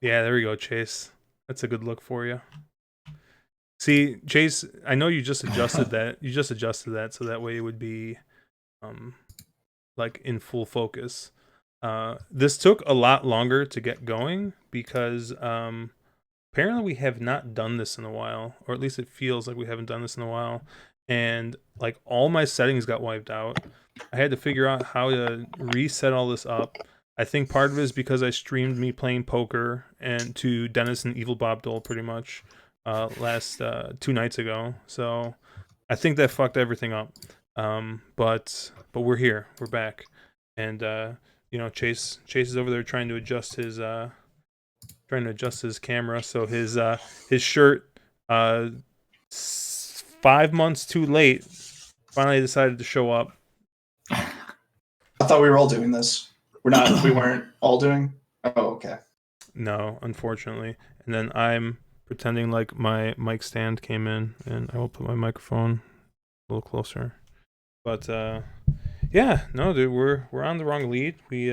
Yeah, there we go, Chase. That's a good look for you. See, Chase, I know you just adjusted that. You just adjusted that so that way it would be um like in full focus. This took a lot longer to get going because apparently we have not done this in a while, or at least it feels like we haven't done this in a while. And like all my settings got wiped out. I had to figure out how to reset all this up. I think part of it is because I streamed me playing poker and to Dennis and Evil Bob Dole pretty much last 2 nights ago. So I think that fucked everything up. But we're here. We're back. And Chase is over there trying to adjust his camera so his shirt 5 months too late finally decided to show up. I thought we were all doing this. We weren't all doing. Oh, okay. No, unfortunately. And then I'm pretending like my mic stand came in, and I will put my microphone a little closer. But yeah, no, dude, we're on the wrong lead. We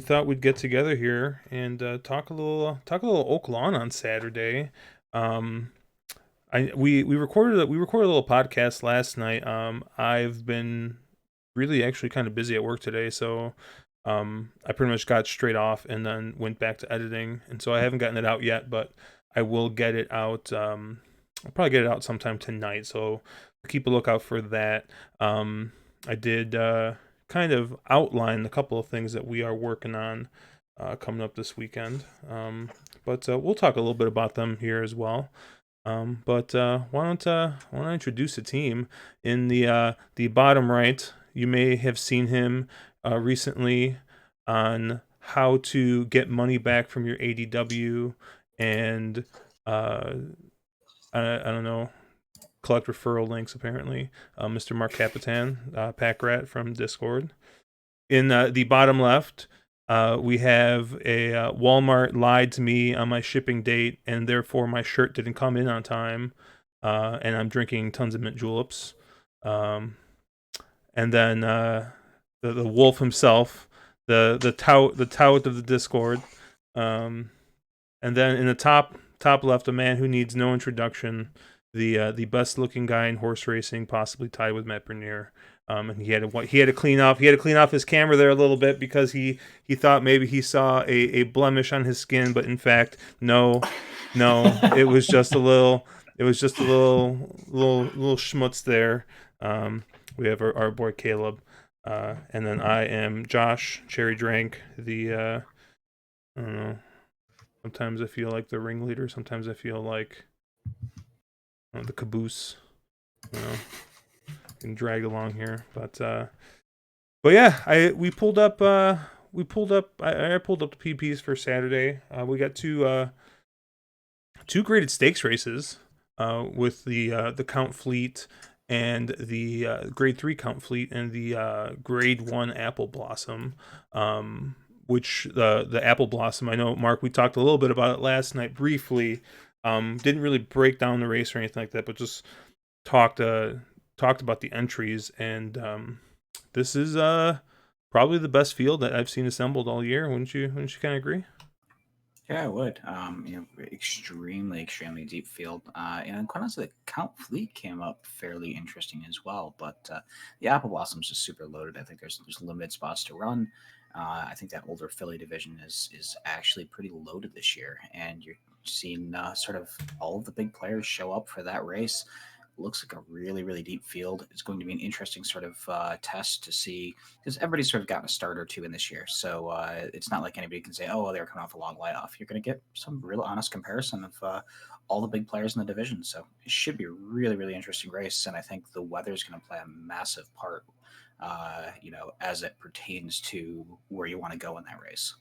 thought we'd get together here and talk a little Oaklawn on Saturday. Um, we recorded a little podcast last night. I've been really actually kind of busy at work today, so I pretty much got straight off and then went back to editing, and so I haven't gotten it out yet, but I will get it out. I'll probably get it out sometime tonight, so keep a lookout for that. I did kind of outline a couple of things that we are working on coming up this weekend, but we'll talk a little bit about them here as well. But why don't I introduce the team in the bottom right? You may have seen him recently on how to get money back from your ADW and I don't know, collect referral links. Apparently, Mr. Mark Capitan, Pack Rat from Discord. In the bottom left, we have a Walmart lied to me on my shipping date, and therefore my shirt didn't come in on time. And I'm drinking tons of mint juleps. Um, and then the wolf himself, the tout of the Discord. Um, and then in the top left, a man who needs no introduction, the best looking guy in horse racing, possibly tied with Matt Bernier. And he had to clean off his camera there a little bit because he thought maybe he saw a blemish on his skin, but in fact, no, it was just a little little schmutz there. We have our boy Caleb, and then I am Josh Cherry Drank, the I don't know. Sometimes I feel like the ringleader. Sometimes I feel like the caboose. You know, can drag along here, but yeah, we pulled up. I pulled up the PPs for Saturday. We got two graded stakes races with the Count Fleet and the grade 3 Count Fleet and the grade 1 Apple Blossom. Which the Apple Blossom, I know, Mark, we talked a little bit about it last night briefly. Didn't really break down the race or anything like that, but just talked about the entries, and this is probably the best field that I've seen assembled all year. Wouldn't you kind of agree? Yeah, I would. Extremely deep field. And quite honestly, the Count Fleet came up fairly interesting as well. But the Apple Blossom's just super loaded. I think there's limited spots to run. I think that older filly division is actually pretty loaded this year, and you're seeing sort of all of the big players show up for that race. Looks like a really deep field. It's going to be an interesting sort of test to see because everybody's sort of gotten a start or two in this year. So it's not like anybody can say, oh, well, they're coming off a long layoff. You're going to get some real honest comparison of all the big players in the division. So it should be a really interesting race. And I think the weather is going to play a massive part, as it pertains to where you want to go in that race.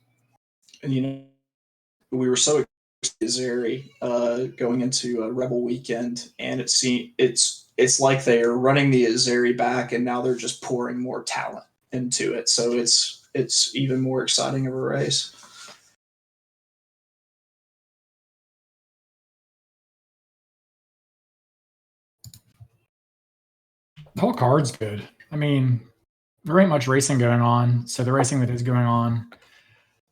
And we were so excited going into a Rebel weekend, and it's like they are running the Azeri back, and now they're just pouring more talent into it. So it's even more exciting of a race. The whole card's good. I mean, there ain't much racing going on. So the racing that is going on,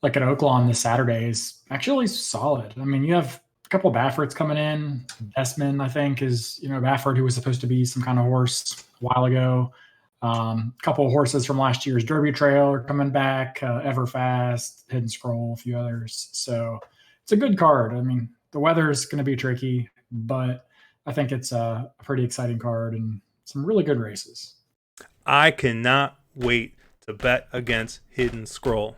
like at Oaklawn this Saturday is actually solid. I mean, you have a couple of Baffords coming in. Desmond, I think, is Bafford, who was supposed to be some kind of horse a while ago. A couple of horses from last year's Derby Trail are coming back. Everfast, Hidden Scroll, a few others. So it's a good card. I mean, the weather is going to be tricky, but I think it's a pretty exciting card and some really good races. I cannot wait to bet against Hidden Scroll.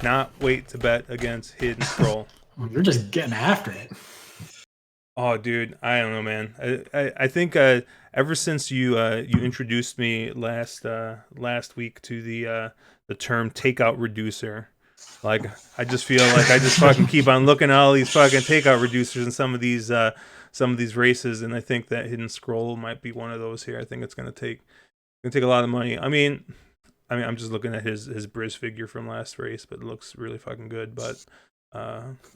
Not wait to bet against Hidden Scroll. You're just getting after it. Oh, dude, I don't know, man. I think ever since you introduced me last week to the term takeout reducer, like I just feel like I just fucking keep on looking at all these fucking takeout reducers in some of these races, and I think that Hidden Scroll might be one of those here. I think it's gonna take a lot of money. I mean, I'm just looking at his Briz figure from last race, but it looks really fucking good. But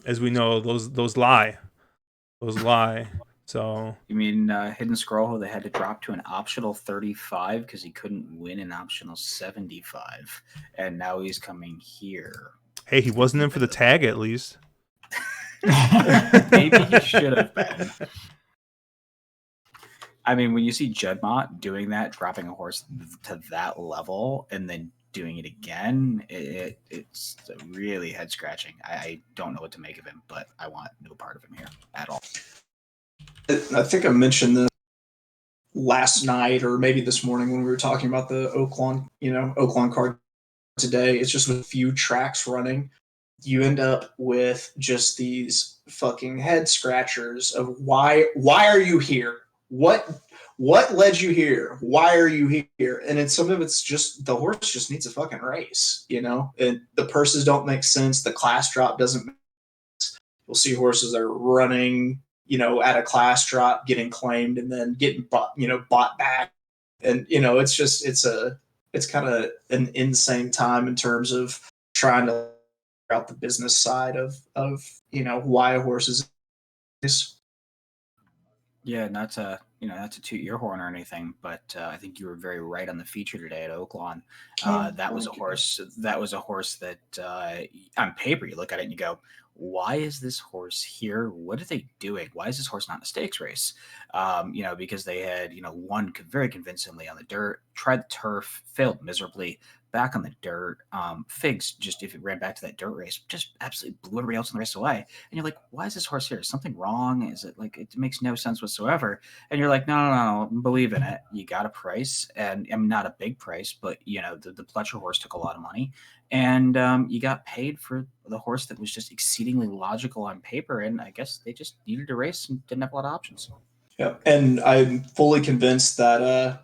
as we know, those lie. Those lie. So you mean Hidden Scroll, who they had to drop to an optional 35 because he couldn't win an optional 75, and now he's coming here. Hey, he wasn't in for the tag at least. Maybe he should have been. I mean, when you see Juddmont doing that, dropping a horse to that level, and then doing it again, it's really head scratching. I don't know what to make of him, but I want no part of him here at all. I think I mentioned this last night or maybe this morning when we were talking about the Oaklawn card today. It's just with a few tracks running, you end up with just these fucking head scratchers of why are you here? What led you here? Why are you here? And some of it's just the horse just needs a fucking race, and the purses don't make sense. The class drop doesn't make sense. You'll see horses that are running, at a class drop, getting claimed and then getting bought back. And, it's kind of an insane time in terms of trying to figure out the business side of why a horse is. Yeah, not to toot your horn or anything, but I think you were very right on the feature today at Oaklawn. That was a horse that on paper you look at it and you go, why is this horse here? What are they doing? Why is this horse not in a stakes race? Because they had won very convincingly on the dirt, tried the turf, failed miserably. Back on the dirt, Figs, just if it ran back to that dirt race, just absolutely blew everybody else in the race away. And you're like, why is this horse here? Is something wrong? Is it like, it makes no sense whatsoever? And you're like, no, believe in it. You got a price, and I mean, not a big price, but the Pletcher horse took a lot of money, and you got paid for the horse that was just exceedingly logical on paper. And I guess they just needed a race and didn't have a lot of options. Yeah, and I'm fully convinced that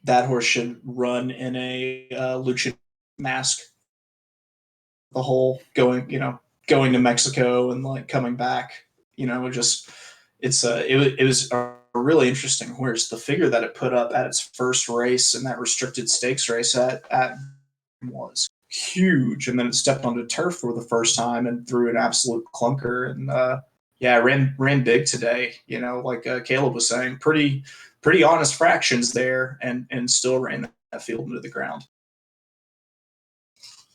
that horse should run in a Lucian mask. The whole going to Mexico and like coming back, it was a really interesting horse. The figure that it put up at its first race in that restricted stakes race at was huge, and then it stepped onto turf for the first time and threw an absolute clunker. And ran big today. Like Caleb was saying, pretty honest fractions there, and still ran that field into the ground.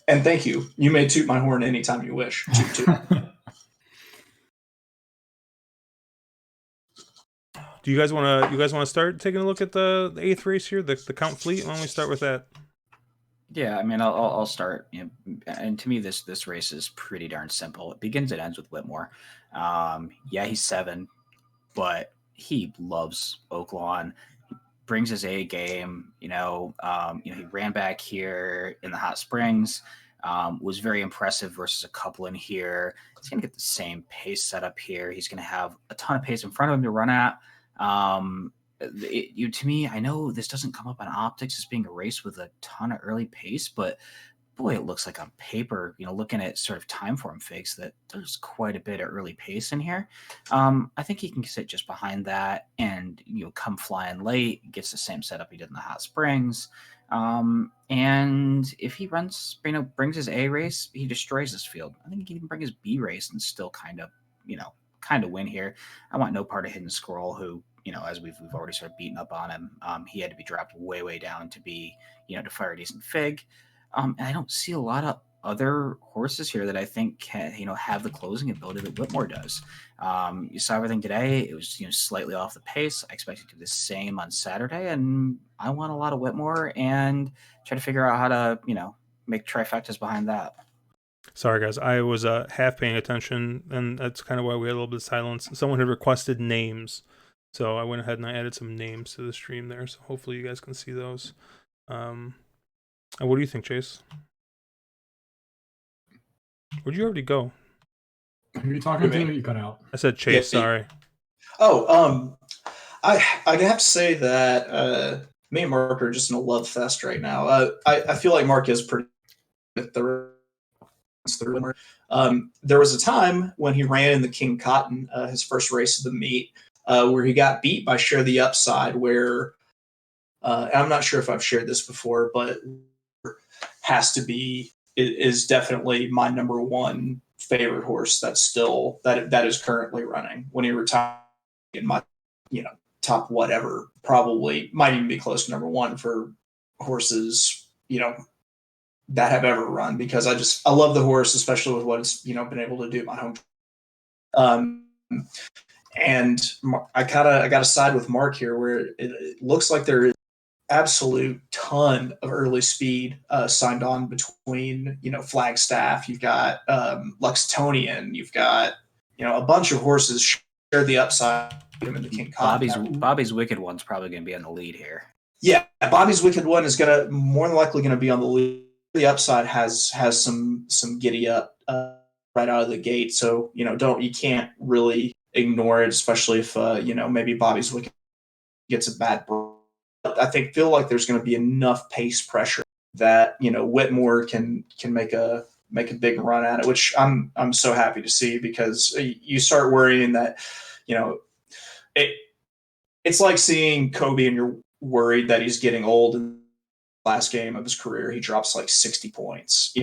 And thank you. You may toot my horn anytime you wish. Toot. Do you guys want to start taking a look at the 8th race here, the Count Fleet? Why don't we start with that? Yeah, I mean, I'll start. And to me, this race is pretty darn simple. It begins and ends with Whitmore. He's 7, but he loves Oaklawn. He brings his A game. He ran back here in the Hot Springs. Was very impressive versus a couple in here. He's going to get the same pace set up here. He's going to have a ton of pace in front of him to run at. To me, I know this doesn't come up on optics as being a race with a ton of early pace, but boy, it looks like on paper, looking at sort of time form figs, that there's quite a bit of early pace in here. I think he can sit just behind that and come flying late, gets the same setup he did in the Hot Springs. And if he runs, brings his A race, he destroys this field. I think he can even bring his B race and still kind of win here. I want no part of Hidden Scroll, who, as we've already sort of beaten up on him. He had to be dropped way down to be, to fire a decent fig. And I don't see a lot of other horses here that I think can, have the closing ability that Whitmore does. You saw everything today. It was, slightly off the pace. I expect it to do the same on Saturday, and I want a lot of Whitmore and try to figure out how to, make trifectas behind that. Sorry, guys. I was half paying attention, and that's kind of why we had a little bit of silence. Someone had requested names, so I went ahead and I added some names to the stream there. So hopefully you guys can see those. What do you think, Chase? Where'd you already go? Who are you talking to? You cut out. I said Chase. Yeah, sorry. Oh, I have to say that me and Mark are just in a love fest right now. I feel like Mark is pretty the winner. There was a time when he ran in the King Cotton, his first race of the meet, where he got beat by Share the Upside, where I'm not sure if I've shared this before, but is definitely my number one favorite horse that's still that is currently running. When he retired, in my top whatever, probably might even be close to number one for horses that have ever run, because I love the horse, especially with what it's been able to do at my home. And I got to side with Mark here, where it looks like there is absolute ton of early speed signed on between Flagstaff. You've got Luxtonian. You've got a bunch of horses share the upside in the King Cotton. Bobby's Wicked One's probably going to be on the lead here. Yeah, Bobby's Wicked One is more than likely going to be on the lead. The upside has some giddy up right out of the gate, so you can't really ignore it, especially if maybe Bobby's Wicked gets a bad break. I feel like there's going to be enough pace pressure that Whitmore can make a big run at it, which I'm so happy to see, because you start worrying that it's like seeing Kobe and you're worried that he's getting old. In the last game of his career, he drops like 60 points.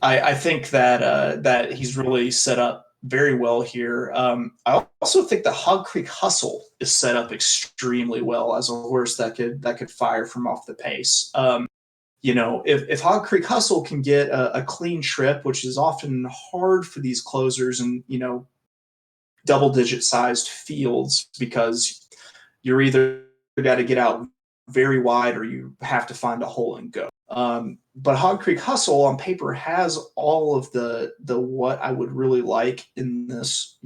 I think that he's really set up very well here. I also think that Hog Creek Hustle is set up extremely well as a horse that could fire from off the pace. If Hog Creek Hustle can get a clean trip, which is often hard for these closers and double-digit sized fields, because you're either got to get out very wide or you have to find a hole and go. But Hog Creek Hustle on paper has all of the what I would really like in this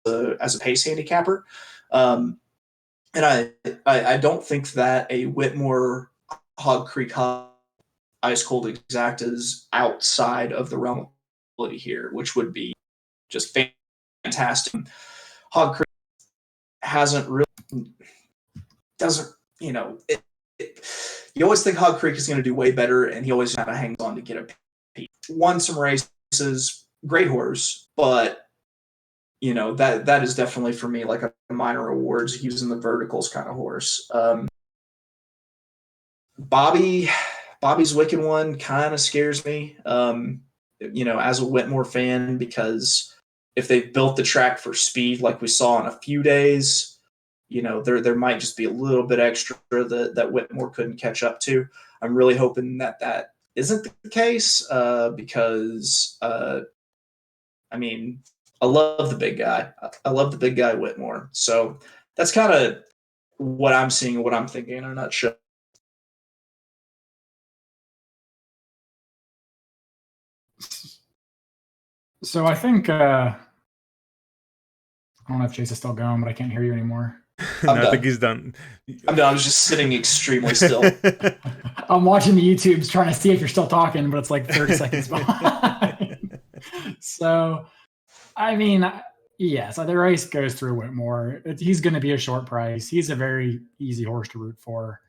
as a pace handicapper. And I don't think that a Whitmore Hog Creek Ice Cold Exact is outside of the realm of ability here, which would be just fantastic. Hog Creek you always think Hog Creek is going to do way better, and he always kind of hangs on to get a peak. Won some races, great horse, but that is definitely for me like a minor awards. He was in the verticals kind of horse. Bobby's Wicked One kind of scares me, as a Whitmore fan, because if they've built the track for speed like we saw in a few days, there might just be a little bit extra that Whitmore couldn't catch up to. I'm really hoping that isn't the case, because I love the big guy. I love the big guy Whitmore. So that's kind of what I'm seeing and what I'm thinking in a nutshell. So I think I don't know if Chase is still going, but I can't hear you anymore. I think he's done. I'm done. I was just sitting extremely still. I'm watching the YouTubes trying to see if you're still talking, but it's like 30 seconds behind. So, so the race goes through Whitmore. He's going to be a short price. He's a very easy horse to root for.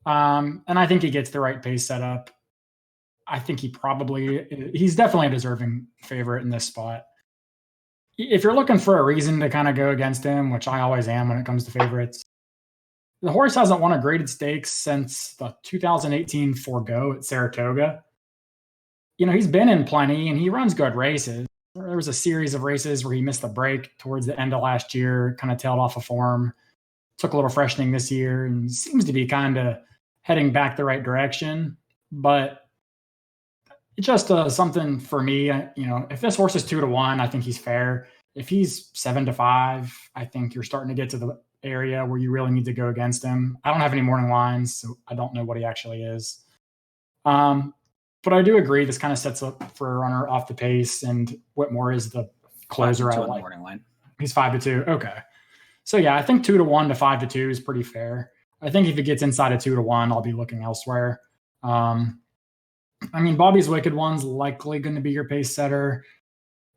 And I think he gets the right pace set up. I think he's definitely a deserving favorite in this spot. If you're looking for a reason to kind of go against him, which I always am when it comes to favorites, the horse hasn't won a graded stakes since the 2018 Forgo at Saratoga. He's been in plenty and he runs good races. There was a series of races where he missed the break towards the end of last year, kind of tailed off of form, took a little freshening this year, and seems to be kind of heading back the right direction. But It's just something for me. If this horse is 2-1, I think he's fair. If he's 7-5, I think you're starting to get to the area where you really need to go against him. I don't have any morning lines, so I don't know what he actually is. But I do agree this kind of sets up for a runner off the pace, and Whitmore is the closer I 5-2 on the like. morning line. He's 5-2. Okay. So yeah, I think 2-1 to 5-2 is pretty fair. I think if it gets inside of 2-1, I'll be looking elsewhere. Bobby's Wicked One's likely going to be your pace setter.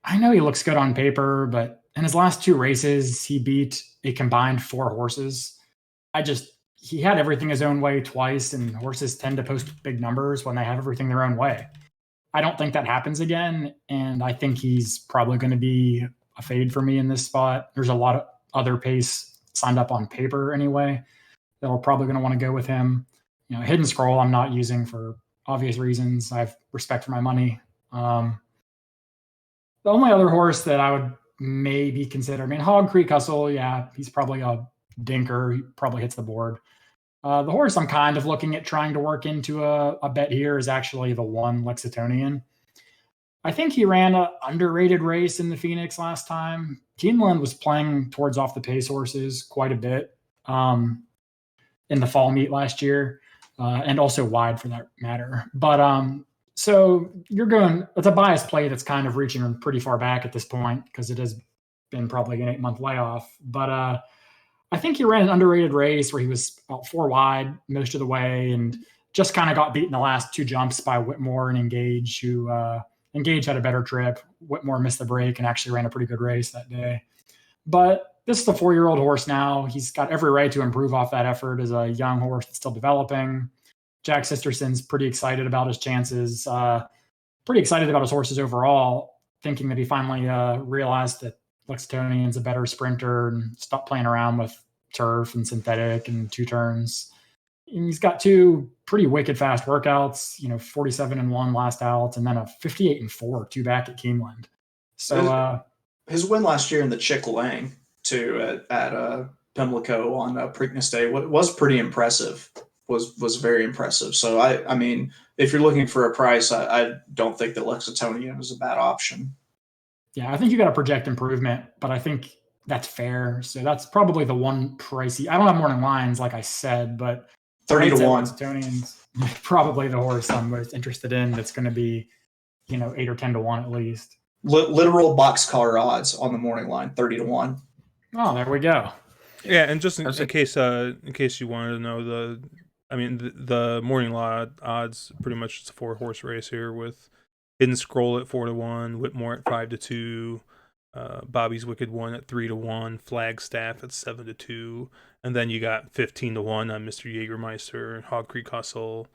I know he looks good on paper, but in his last 2 races, he beat a combined 4 horses. He had everything his own way twice, and horses tend to post big numbers when they have everything their own way. I don't think that happens again, and I think he's probably going to be a fade for me in this spot. There's a lot of other pace signed up on paper anyway that are probably going to want to go with him. Hidden Scroll I'm not using for obvious reasons. I have respect for my money. The only other horse that I would maybe consider, Hog Creek Hustle, yeah, he's probably a dinker. He probably hits the board. The horse I'm kind of looking at trying to work into a bet here is actually the 1 Lexingtonian. I think he ran an underrated race in the Phoenix last time. Keeneland was playing towards off the pace horses quite a bit in the fall meet last year, and also wide for that matter. But so it's a biased play that's kind of reaching pretty far back at this point because it has been probably an 8-month layoff. But I think he ran an underrated race where he was about 4 wide most of the way and just kind of got beaten the last 2 jumps by Whitmore and Engage, who Engage had a better trip. Whitmore missed the break and actually ran a pretty good race that day. But this is a 4-year-old horse now. He's got every right to improve off that effort as a young horse that's still developing. Jack Sisterson's pretty excited about his chances, pretty excited about his horses overall, thinking that he finally realized that Lexingtonian's a better sprinter and stopped playing around with turf and synthetic and 2 turns. And he's got 2 pretty wicked fast workouts, 47-1 last out, and then a 58-4, 2 back at Keeneland. So his win last year in the Chick Lang too at Pimlico on Preakness Day was pretty impressive. Was very impressive. So I mean, if you're looking for a price, I don't think that Lexingtonian is a bad option. Yeah, I think you got to project improvement, but I think that's fair. So that's probably the one pricey. I don't have morning lines, like I said, but 30-1. Lexingtonian's probably the horse I'm most interested in. That's going to be, 8 or 10-1 at least. Literal boxcar odds on the morning line, 30-1. Oh, there we go. Yeah, and just in case you wanted to know, the morning lot odds pretty much it's a 4-horse race here with Hidden Scroll at 4-1, Whitmore at 5-2, Bobby's Wicked One at 3-1, Flagstaff at 7-2, and then you got 15-1 on Mr. Jägermeister, Hog Creek Hustle,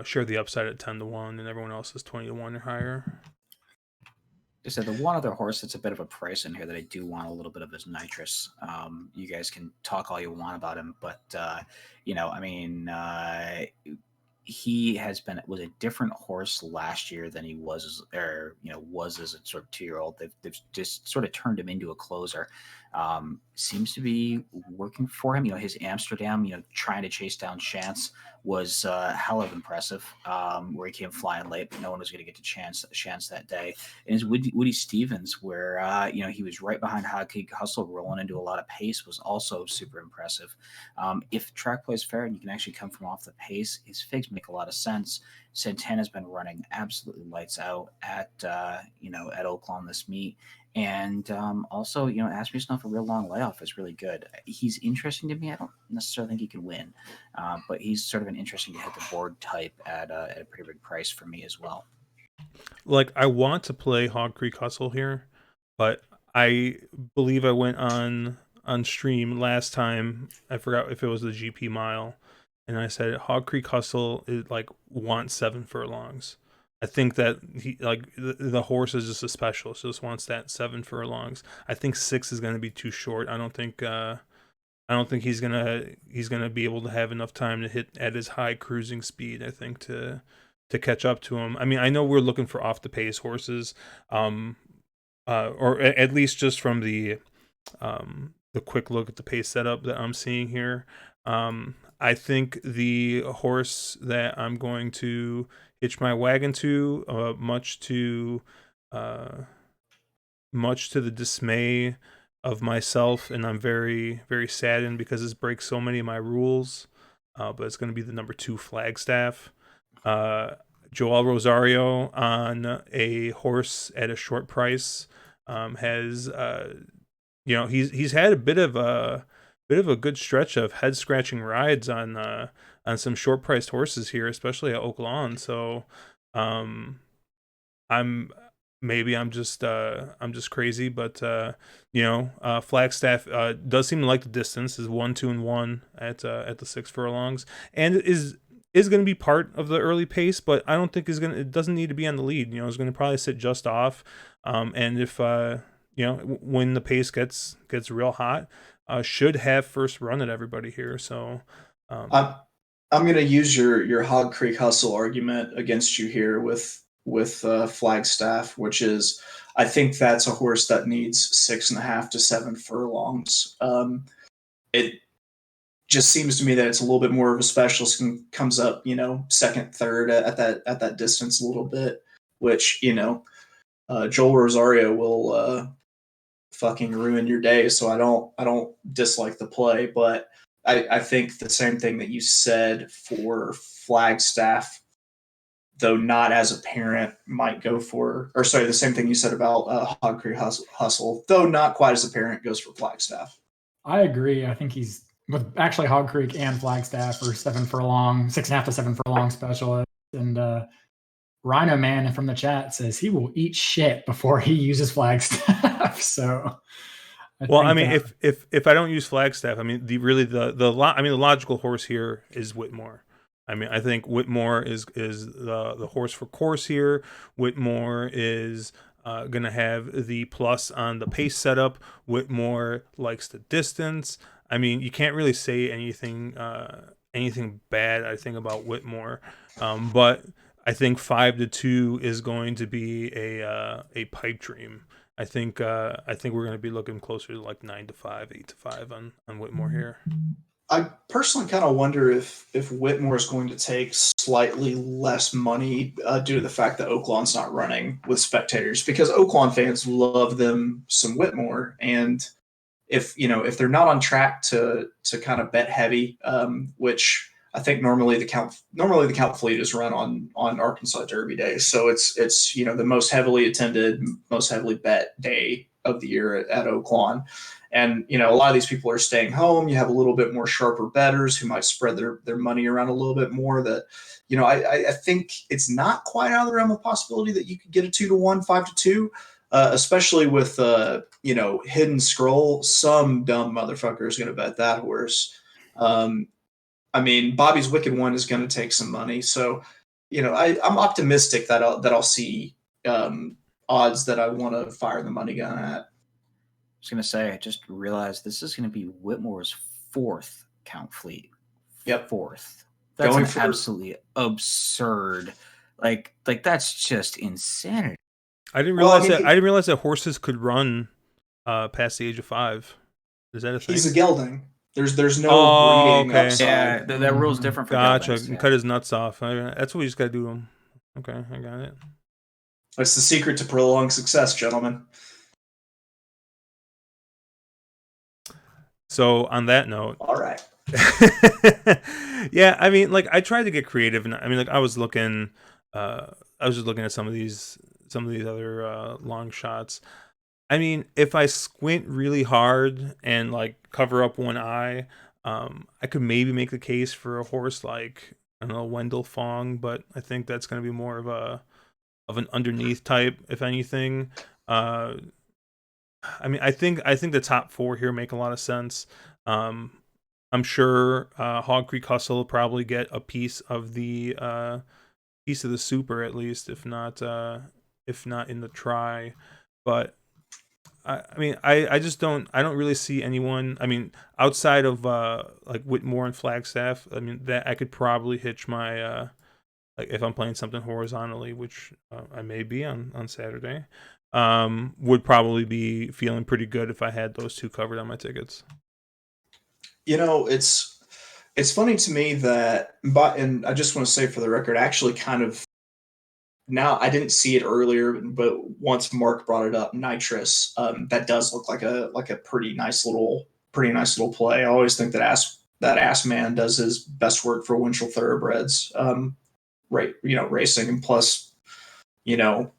Share the Upside at 10-1, and everyone else is 20-1 or higher. So the one other horse that's a bit of a price in here that I do want a little bit of is Nitrous. You guys can talk all you want about him, but he was a different horse last year than he was, was as a sort of 2-year-old. They've just sort of turned him into a closer. Seems to be working for him. His Amsterdam, trying to chase down Chance was hell of impressive. Where he came flying late, but no one was going to get to Chance that day. And his Woody Stevens, where he was right behind Hog Creek Hustle, rolling into a lot of pace, was also super impressive. If track plays fair and you can actually come from off the pace, his figs make a lot of sense. Santana's been running absolutely lights out at Oaklawn this meet. And also, Ask Me Snuff, a real long layoff is really good. He's interesting to me. I don't necessarily think he can win, but he's sort of an interesting to hit the board type at a pretty big price for me as well. Like, I want to play Hog Creek Hustle here, but I believe I went on stream last time. I forgot if it was the GP mile, and I said Hog Creek Hustle is wants 7 furlongs. I think that he the horse is just a specialist. Just wants that 7 furlongs. I think 6 is going to be too short. I don't think he's gonna be able to have enough time to hit at his high cruising speed. I think to catch up to him. I mean, I know we're looking for off the pace horses, or at least just from the quick look at the pace setup that I'm seeing here. I think the horse that I'm going to hitch my wagon to, much to the dismay of myself, and I'm very, very saddened because this breaks so many of my rules. But it's going to be the number 2 Flagstaff. Joel Rosario on a horse at a short price has, he's had a bit of a good stretch of head scratching rides on some short priced horses here, especially at Oaklawn. So, I'm just crazy, but Flagstaff does seem to like the distance. Is 1, 2, and 1 at the 6 furlongs, and is going to be part of the early pace, but I don't think it doesn't need to be on the lead. It's going to probably sit just off, and if when the pace gets real hot, should have first run at everybody here. So I'm going to use your Hog Creek Hustle argument against you here with Flagstaff, which is, I think that's a horse that needs 6.5 to 7 furlongs. It just seems to me that it's a little bit more of a specialist and comes up, second, third at that distance a little bit, which, Joel Rosario will fucking ruin your day. So I don't dislike the play, but I think the same thing that you said for Flagstaff, though not as a parent, might go for, or sorry, the same thing you said about Hog Creek Hustle, though not quite as a parent, goes for Flagstaff. I agree. I think he's with actually Hog Creek and Flagstaff are 7 furlong, 6.5 to 7 furlong specialist. And Rhino Man from the chat says he will eat shit before he uses Flagstaff. So, if I don't use Flagstaff, the logical horse here is Whitmore. I think Whitmore is the horse for course here. Whitmore is going to have the plus on the pace setup. Whitmore likes the distance. You can't really say anything bad, I think, about Whitmore. But I think 5 to 2 is going to be a pipe dream. I think we're going to be looking closer to like 9 to 5, 8 to 5 on Whitmore here. I personally kind of wonder if Whitmore is going to take slightly less money due to the fact that Oaklawn's not running with spectators, because Oaklawn fans love them some Whitmore, and if they're not on track to kind of bet heavy, which I think normally the count fleet is run on Arkansas Derby Day, so it's the most heavily attended, most heavily bet day of the year at Oaklawn. And, a lot of these people are staying home. You have a little bit more sharper bettors who might spread their money around a little bit more. That, I think it's not quite out of the realm of possibility that you could get a 2 to 1, 5 to 2, especially with, Hidden Scroll. Some dumb motherfucker is going to bet that horse. Bobby's Wicked One is going to take some money. So, I'm optimistic that I'll see odds that I want to fire the money gun at. I was going to say, I just realized this is going to be Whitmore's 4th count fleet. Yep. 4th. That's absolutely absurd. Like that's just insanity. I didn't realize that horses could run past the age of 5. Is that a thing? He's a gelding. There's no breeding outside. Yeah, that rule's different for geldings. Yeah. Cut his nuts off. That's what you just got to do to him. Okay, I got it. That's the secret to prolonged success, gentlemen. So on that note, all right. Yeah, I tried to get creative, and I was looking, I was just looking at some of these other long shots. If I squint really hard and cover up one eye, I could maybe make the case for a horse like, I don't know, Wendell Fong, but I think that's going to be more of an underneath type, if anything. I think the top 4 here make a lot of sense. I'm sure Hog Creek Hustle will probably get a piece of the super, at least, if not in the try. But I don't really see anyone. Outside of Whitmore and Flagstaff. That I could probably hitch my if I'm playing something horizontally, which I may be on Saturday. Would probably be feeling pretty good if I had those 2 covered on my tickets. It's it's funny to me that, and I just want to say for the record, actually kind of now I didn't see it earlier, but once Mark brought it up, nitrous, that does look like a pretty nice little play. I always think that ass man does his best work for Winchell Thoroughbreds, right? Racing, and plus, you know,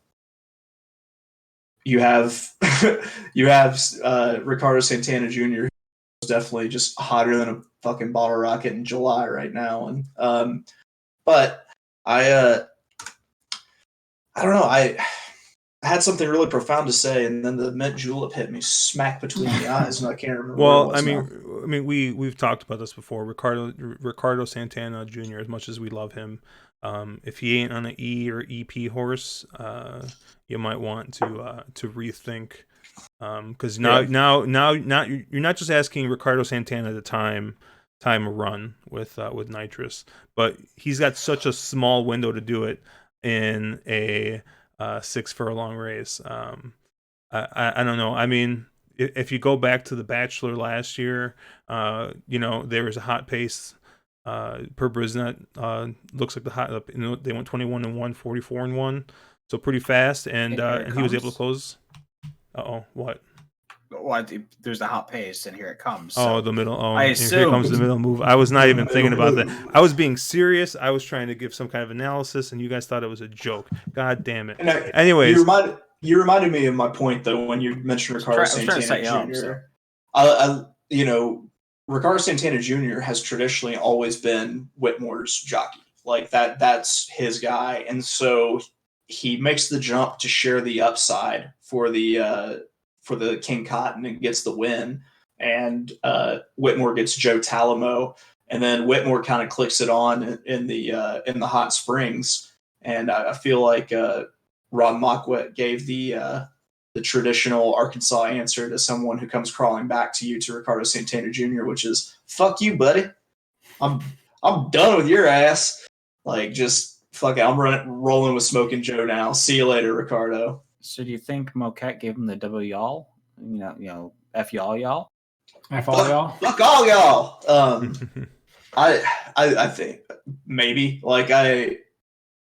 you have Ricardo Santana Jr. who's definitely just hotter than a fucking bottle rocket in July right now, and but I don't know. I had something really profound to say, and then the mint julep hit me smack between the eyes, and I can't remember. Well, what it was I mean, we've talked about this before. Ricardo Santana Jr. As much as we love him, if he ain't on an E or EP horse, you might want to rethink, because now you're not just asking Ricardo Santana to time a run with nitrous, but he's got such a small window to do it in a 6 furlong race. I don't know. I mean, if you go back to the Bachelor last year, there was a hot pace per Brisnet. Looks like they went 21-1, 44-1, so pretty fast, and he was able to close. What? Well, there's the hot pace, and here it comes. So the middle. I assume here comes the middle move. I was not even thinking about that. I was being serious. I was trying to give some kind of analysis, and you guys thought it was a joke. God damn it. Anyways, you reminded me of my point though when you mentioned Ricardo Santana Jr. Ricardo Santana Jr. has traditionally always been Whitmore's jockey. Like that's his guy, and so he makes the jump to share the upside for the King Cotton and gets the win, and Whitmore gets Joe Talamo, and then Whitmore kind of clicks it on in the hot springs, and I feel like Rod Mockwet gave the traditional Arkansas answer to someone who comes crawling back to you to Ricardo Santana Jr., which is "fuck you, buddy. I'm done with your ass. Like, just fuck it. I'm rolling with Smoking Joe now. See you later, Ricardo." So do you think Moquette gave him the W y'all? F y'all? F all y'all? Fuck all y'all. I think maybe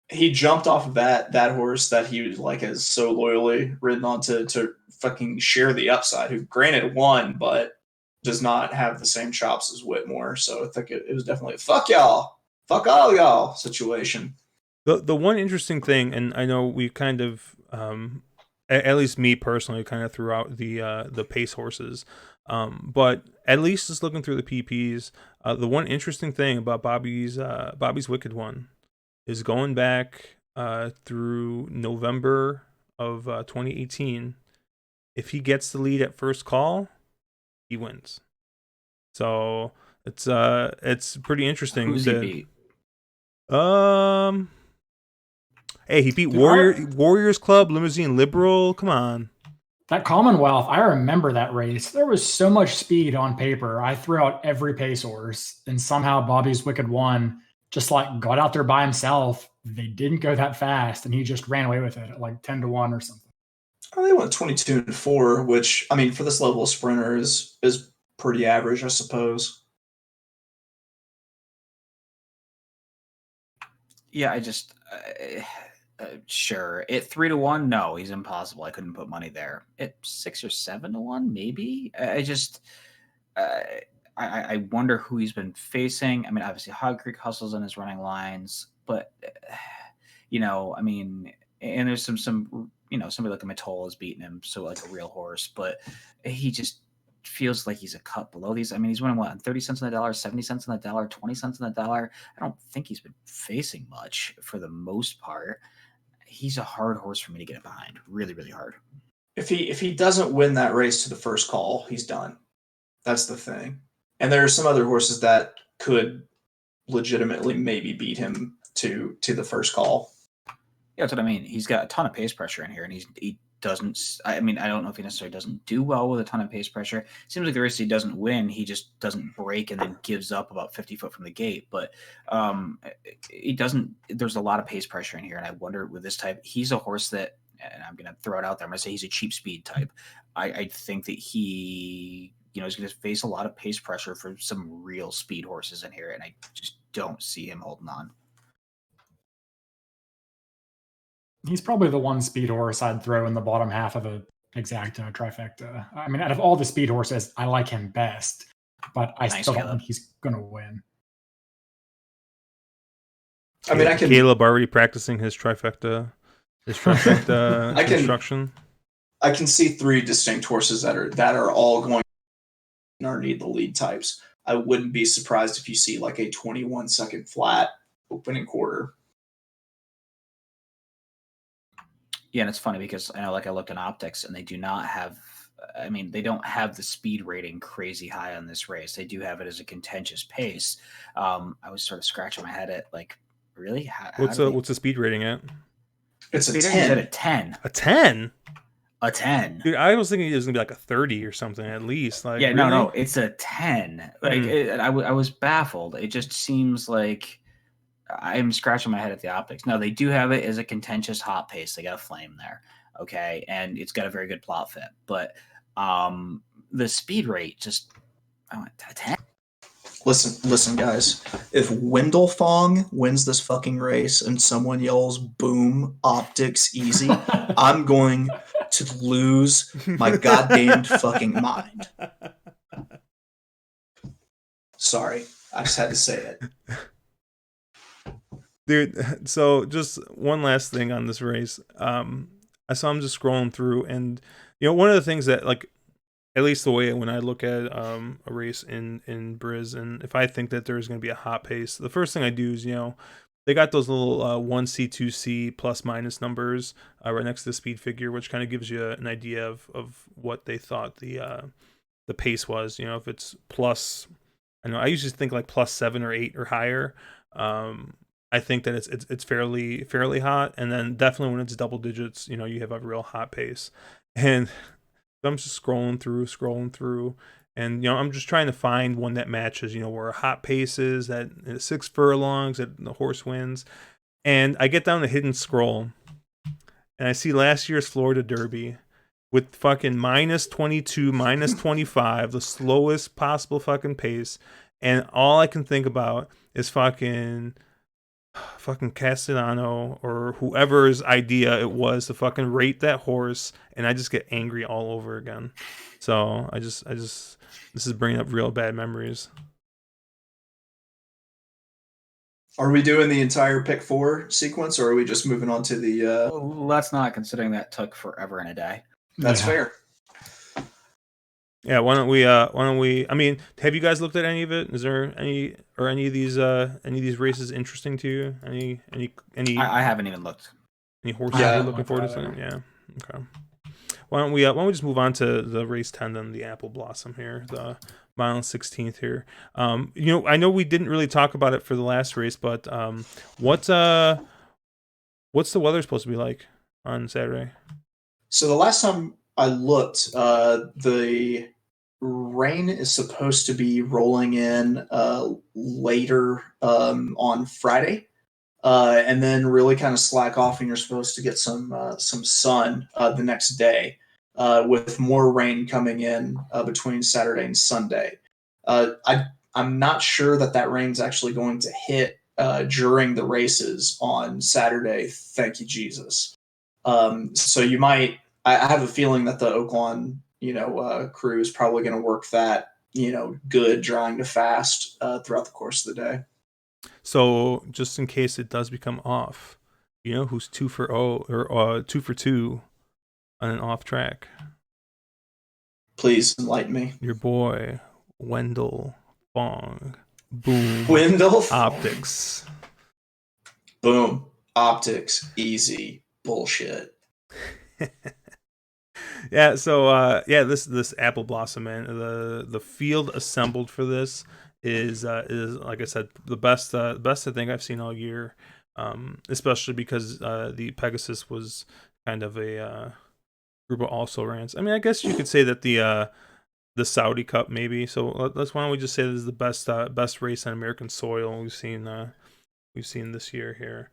he jumped off of that horse that he was has so loyally ridden on to fucking share the upside, who granted won, but does not have the same chops as Whitmore. So I think it was definitely a fuck y'all, fuck all y'all situation. The one interesting thing, and I know we kind of, at least me personally, kind of threw out the pace horses, but at least just looking through the PPs, the one interesting thing about Bobby's Wicked One is going back through November of 2018. If he gets the lead at first call, he wins. So it's pretty interesting. Who's he beat? Hey, he beat Warriors Club, Limousine Liberal. Come on. That Commonwealth, I remember that race. There was so much speed on paper. I threw out every pace horse, and somehow Bobby's Wicked One just got out there by himself. They didn't go that fast, and he just ran away with it at 10-1 or something. Oh, they went 22-4, which, I mean, for this level of sprinter is pretty average, I suppose. Yeah, I just sure. At 3-1, no, he's impossible. I couldn't put money there. At 6 or 7-1, maybe. I wonder who he's been facing. I mean, obviously Hog Creek hustles in his running lines, but I mean, and there's some somebody like a Matol has beaten him, so like a real horse, but he just feels like he's a cut below these. I mean, he's winning 30 cents on the dollar, 70 cents on the dollar, 20 cents on the dollar. I don't think he's been facing much for the most part. He's a hard horse for me to get behind. Really, really hard. If he doesn't win that race to the first call, he's done. That's the thing. And there are some other horses that could legitimately maybe beat him to the first call. Yeah, that's what I mean. He's got a ton of pace pressure in here, and he doesn't. I mean, I don't know if he necessarily doesn't do well with a ton of pace pressure. It seems like the race he doesn't win, he just doesn't break and then gives up about 50 foot from the gate. But he doesn't. There's a lot of pace pressure in here, and I wonder with this type, he's a horse that, and I'm going to throw it out there. I'm going to say he's a cheap speed type. I think that he he's going to face a lot of pace pressure from some real speed horses in here, and I just don't see him holding on. He's probably the one speed horse I'd throw in the bottom half of a exacta trifecta. I mean, out of all the speed horses, I like him best, but I still don't think he's going to win. I mean, Caleb already practicing his trifecta construction. I can see 3 distinct horses that are all going underneath the lead types. I wouldn't be surprised if you see like a 21-second flat opening quarter. Yeah, and it's funny because I know, like, I looked in optics, and they do not have. I mean, they don't have the speed rating crazy high on this race. They do have it as a contentious pace. I was sort of scratching my head at, like, really? What's the speed rating at? It's a 10. ten. A 10. A 10. A 10. Dude, I was thinking it was gonna be like a 30 or something at least. Like, yeah, really? no, it's a 10. Like, I was baffled. It just seems like I'm scratching my head at the optics. Now, they do have it as a contentious hot pace. They got a flame there, okay, and it's got a very good plot fit. But the speed rate just a 10. Listen, guys. If Wendell Fong wins this fucking race and someone yells "boom, optics easy," I'm going to lose my goddamn fucking mind. Sorry, I just had to say it. Dude, so just one last thing on this race. I saw him just scrolling through, and one of the things that, like, at least the way when I look at a race in Briz, and if I think that there's going to be a hot pace, the first thing I do is, they got those little 1C, 2C plus minus numbers right next to the speed figure, which kind of gives you an idea of what they thought the pace was. If it's plus, I usually think like plus 7 or 8 or higher. I think that it's fairly hot, and then definitely when it's double digits, you have a real hot pace. And I'm just scrolling through, and I'm just trying to find one that matches, where a hot pace is at 6 furlongs that the horse wins. And I get down the hidden scroll, and I see last year's Florida Derby with fucking minus 22, minus 25, the slowest possible fucking pace, and all I can think about is fucking Castellano or whoever's idea it was to fucking rate that horse, and I just get angry all over again. So I just this is bringing up real bad memories. Are we doing the entire pick 4 sequence, or are we just moving on to the? Let's not, considering that took forever and a day. That's fair. Yeah, why don't we I mean, have you guys looked at any of it? Is there any of these races interesting to you? Any I haven't even looked. Any horses you're looking forward to? Yeah. Okay. Why don't we just move on to the race 10 then, the Apple Blossom here, the mile 16th here. I know we didn't really talk about it for the last race, but what's the weather supposed to be like on Saturday? So the last time I looked, the rain is supposed to be rolling in later on Friday, and then really kind of slack off, and you're supposed to get some sun the next day, with more rain coming in between Saturday and Sunday. I'm not sure that rain's actually going to hit during the races on Saturday. Thank you, Jesus. So you might. I have a feeling that the Oaklawn, crew is probably going to work that, good drying to fast throughout the course of the day. So just in case it does become off, who's 2 for 2 for 2 on an off track? Please enlighten me. Your boy Wendell Fong. Boom. Wendell Optics. Boom. Optics. Easy. Bullshit. Yeah, so this Apple Blossom, man, the field assembled for this is like I said, the best I think I've seen all year, especially because the Pegasus was kind of a group of also rans. I mean, I guess you could say that the Saudi Cup maybe. So why don't we just say this is the best race on American soil we've seen this year here.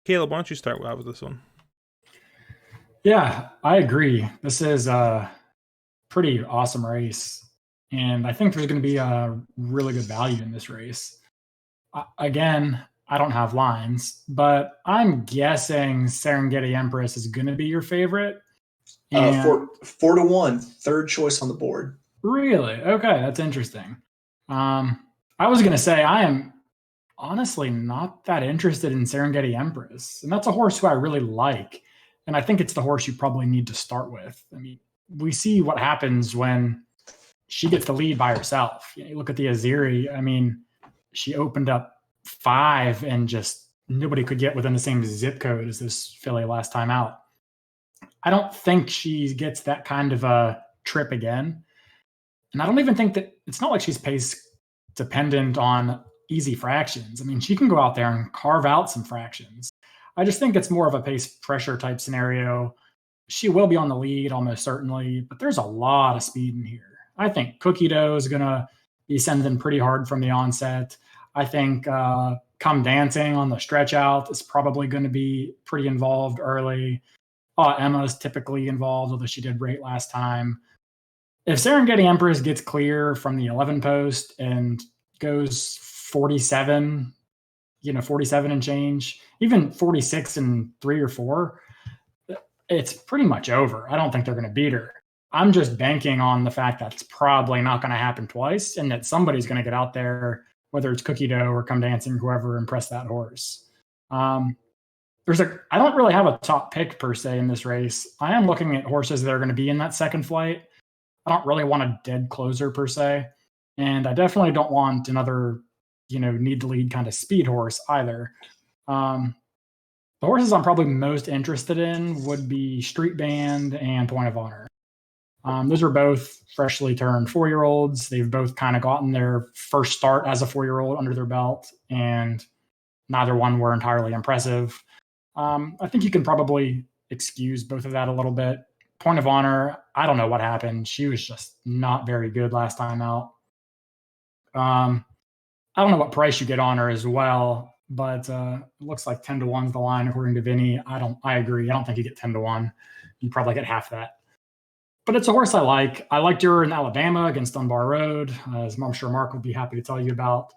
Caleb, why don't you start out with this one? Yeah, I agree. This is a pretty awesome race. And I think there's going to be a really good value in this race. Again, I don't have lines, but I'm guessing Serengeti Empress is going to be your favorite. And 4-1, third choice on the board. really, okay, that's interesting. I was going to say I am honestly not that interested in Serengeti Empress, and that's a horse who I really like, and I think it's the horse you probably need to start with. I mean, we see what happens when she gets the lead by herself. You look at the Aziri. I mean, she opened up 5 and just nobody could get within the same zip code as this filly last time out. I don't think she gets that kind of a trip again. And I don't even think that it's not like she's pace dependent on easy fractions. I mean, she can go out there and carve out some fractions. I just think it's more of a pace pressure type scenario. She will be on the lead almost certainly, but there's a lot of speed in here. I think Cookie Dough is going to be sending pretty hard from the onset. I think Come Dancing on the stretch out is probably going to be pretty involved early. Emma's typically involved, although she did great last time. If Serengeti Empress gets clear from the 11 post and goes 47, 47 and change, even 46 and 3 or 4, it's pretty much over. I don't think they're going to beat her. I'm just banking on the fact that it's probably not going to happen twice and that somebody's going to get out there, whether it's Cookie Dough or Come Dancing, whoever, impress that horse. I don't really have a top pick per se in this race. I am looking at horses that are going to be in that second flight. I don't really want a dead closer per se. And I definitely don't want another, need to lead kind of speed horse either. The horses I'm probably most interested in would be Street Band and Point of Honor. Those are both freshly turned 4-year-olds. They've both kind of gotten their first start as a 4-year-old under their belt, and neither one were entirely impressive. I think you can probably excuse both of that a little bit. Point of Honor, I don't know what happened. She was just not very good last time out. I don't know what price you get on her as well, but it looks like 10-1 is the line according to Vinny. I agree. I don't think you get 10-1. You probably get half that. But it's a horse I like. I liked her in Alabama against Dunbar Road, as I'm sure Mark would be happy to tell you about.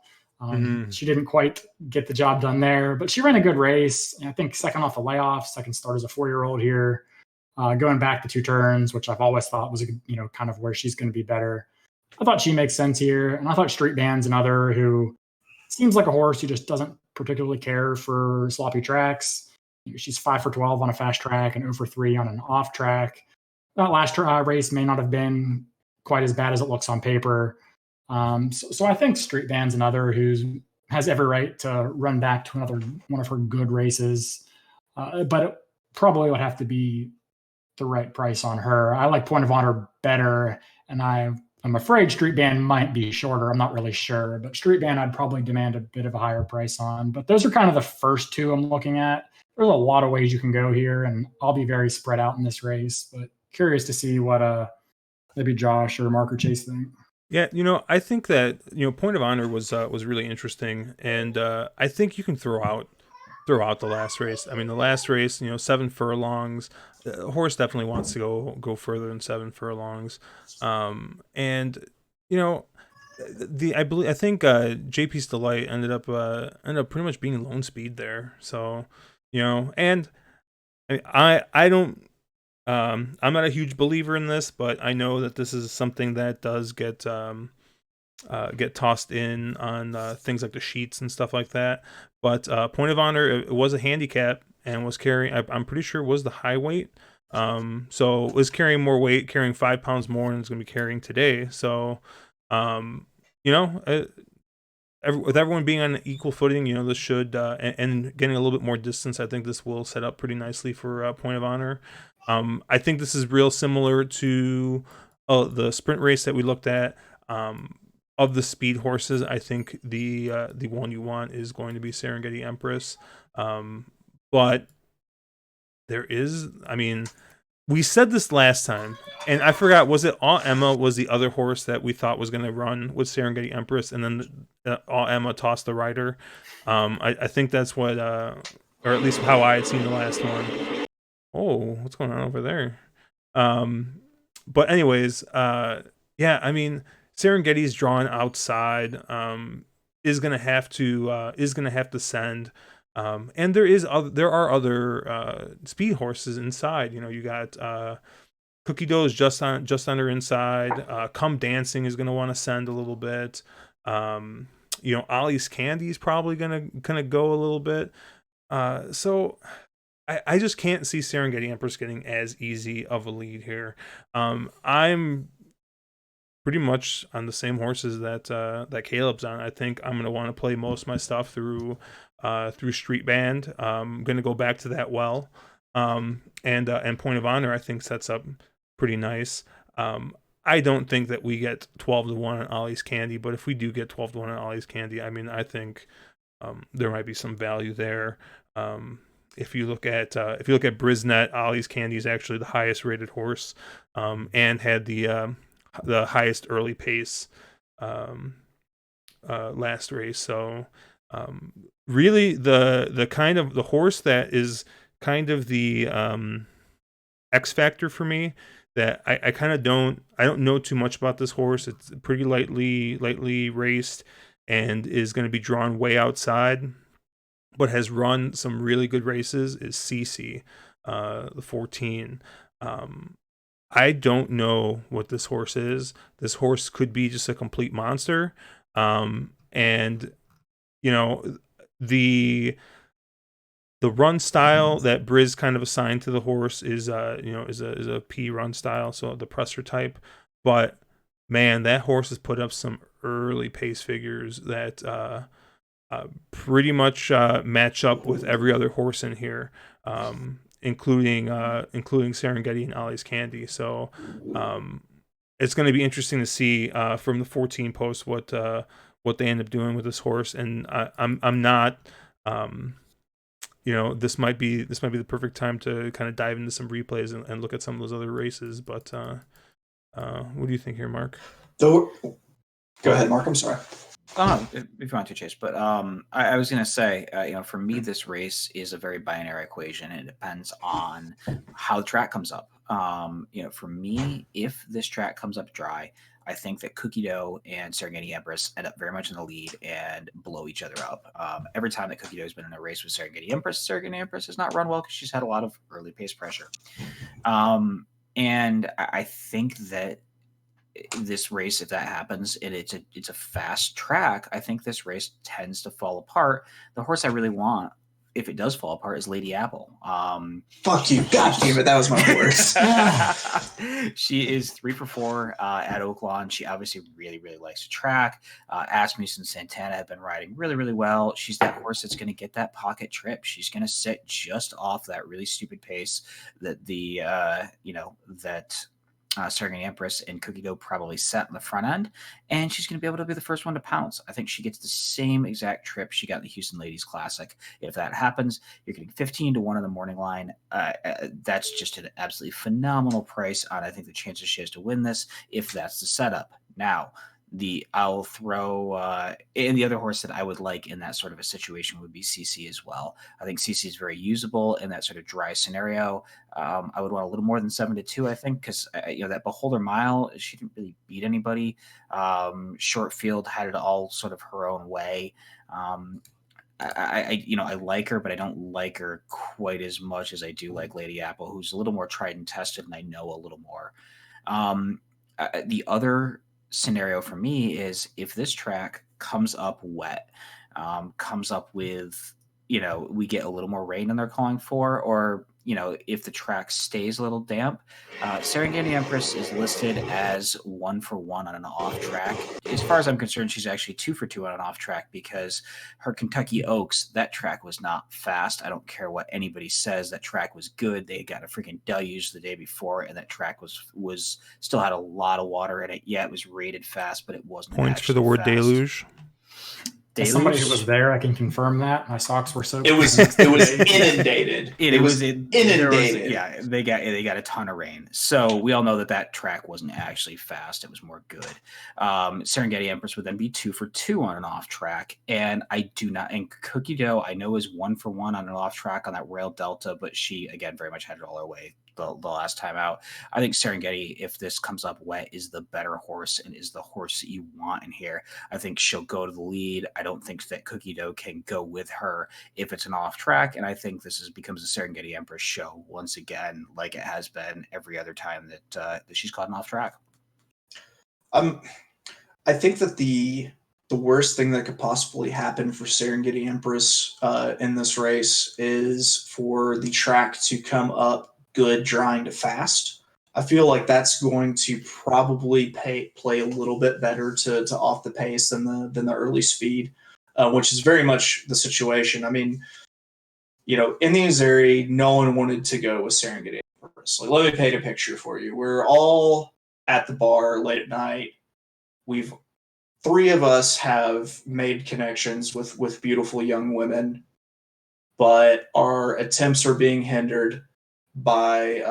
She didn't quite get the job done there, but she ran a good race. I think second off the layoff, second start as a 4-year-old here. Going back the 2 turns, which I've always thought was, kind of where she's going to be better. I thought she makes sense here. And I thought Street Band's another who seems like a horse who just doesn't particularly care for sloppy tracks. She's 5 for 12 on a fast track and 0 for 3 on an off track. That last race may not have been quite as bad as it looks on paper. So I think Street Band's another who has every right to run back to another one of her good races. But it probably would have to be the right price on her. I like Point of Honor better, and I'm afraid Street Band might be shorter. I'm not really sure, but Street Band I'd probably demand a bit of a higher price on. But those are kind of the first 2 I'm looking at. There's a lot of ways you can go here, and I'll be very spread out in this race, but curious to see what maybe Josh or Mark or Chase think. Yeah, I think that Point of Honor was really interesting, and I think you can throw out the last race. I mean, the last race, 7 furlongs. The horse definitely wants to go further than 7 furlongs, and I think JP's Delight ended up pretty much being lone speed there. So and I don't. I'm not a huge believer in this, but I know that this is something that does get tossed in on things like the sheets and stuff like that. But Point of Honor, it was a handicap and was carrying, I'm pretty sure it was the high weight. So it was carrying more weight, carrying 5 pounds more than it's going to be carrying today. So, with everyone being on equal footing, this should, and getting a little bit more distance, I think this will set up pretty nicely for Point of Honor. I think this is real similar to the sprint race that we looked at. Of the speed horses, I think the one you want is going to be Serengeti Empress. But there is, we said this last time, and I forgot, was it All Emma was the other horse that we thought was going to run with Serengeti Empress, and then All Emma tossed the rider. I think that's what, or at least how I had seen the last one. Oh, what's going on over there? But anyways, yeah, I mean, Serengeti's drawn outside, is gonna have to send. And there are other speed horses inside. You know, you got Cookie Dough is just under inside. Come Dancing is gonna want to send a little bit. You know, Ollie's Candy is probably gonna go a little bit. So I just can't see Serengeti Empress getting as easy of a lead here. I'm pretty much on the same horses that Caleb's on. I think I'm gonna want to play most of my stuff through Street Band. I'm gonna go back to that well. And Point of Honor I think sets up pretty nice. I don't think that we get 12-1 on Ollie's Candy, but if we do get 12-1 on Ollie's Candy, I mean, I think there might be some value there. If you look at Brisnet, Ollie's Candy is actually the highest rated horse, and had the highest early pace last race. So really, the kind of the horse that is kind of the X factor for me, that I kind of don't know too much about this horse. It's pretty lightly raced and is going to be drawn way outside, but has run some really good races, is CC, the 14. I don't know what this horse is. This horse could be just a complete monster. And you know, the run style that Briz kind of assigned to the horse is a P run style, so the presser type. But man, that horse has put up some early pace figures that pretty much match up with every other horse in here, including Serengeti and Ollie's Candy. So it's going to be interesting to see from the 14 post what they end up doing with this horse. And I'm not. This might be the perfect time to kind of dive into some replays and look at some of those other races. But what do you think here, Mark? Go ahead, Mark. I'm sorry. Oh, if you want to, Chase, but I was going to say, for me, this race is a very binary equation, and it depends on how the track comes up. For me, if this track comes up dry, I think that Cookie Dough and Serengeti Empress end up very much in the lead and blow each other up. Every time that Cookie Dough has been in a race with Serengeti Empress has not run well because she's had a lot of early pace pressure. And I think that this race, if that happens, and it's a fast track, I think this race tends to fall apart. The horse I really want, if it does fall apart, is Lady Apple. Fuck you, god damn it, that was my horse. She is 3 for 4 at Oaklawn. She obviously really, really likes the track. Asmussen and Santana have been riding really, really well. She's that horse that's going to get that pocket trip. She's going to sit just off that really stupid pace that Serengeti Empress and Cookie Dough probably set in the front end, and she's going to be able to be the first one to pounce. I think she gets the same exact trip she got in the Houston Ladies Classic. If that happens, you're getting 15-1 on the morning line. That's just an absolutely phenomenal price on, I think, the chances she has to win this, if that's the setup. Now, I'll throw and the other horse that I would like in that sort of a situation would be CC as well. I think CC is very usable in that sort of dry scenario. I would want a little more than 7-2, I think, because that Beholder Mile, she didn't really beat anybody. Short Field had it all sort of her own way. I like her, but I don't like her quite as much as I do like Lady Apple, who's a little more tried and tested, and I know a little more. The other scenario for me is if this track comes up wet, comes up with, we get a little more rain than they're calling for, or, if the track stays a little damp, Serengeti Empress is listed as 1 for 1 on an off track. As far as I'm concerned, she's actually 2 for 2 on an off track, because her Kentucky Oaks, that track was not fast. I don't care what anybody says. That track was good. They got a freaking deluge the day before, and that track was still had a lot of water in it. Yeah, it was rated fast, but it wasn't. Points for the word fast. deluge. As somebody who was there, I can confirm that my socks were soaked. It was inundated. It was inundated. They got a ton of rain. So we all know that track wasn't actually fast. It was more good. Serengeti Empress would then be 2 for 2 on an off track. And and Cookie Dough, I know, is 1 for 1 on an off track on that rail delta, but she, again, very much had it all her way the last time out. I think Serengeti, if this comes up wet, is the better horse and is the horse that you want in here. I think she'll go to the lead. I don't think that Cookie Dough can go with her if it's an off track. And I think this becomes a Serengeti Empress show once again, like it has been every other time that she's caught an off track. I think that the worst thing that could possibly happen for Serengeti Empress in this race is for the track to come up good drying to fast. I feel like that's going to probably play a little bit better to off the pace than the early speed, which is very much the situation. I mean, in the Azeri, no one wanted to go with Serengeti Empress. Like, let me paint a picture for you. We're all at the bar late at night. 3 of us have made connections with beautiful young women, but our attempts are being hindered by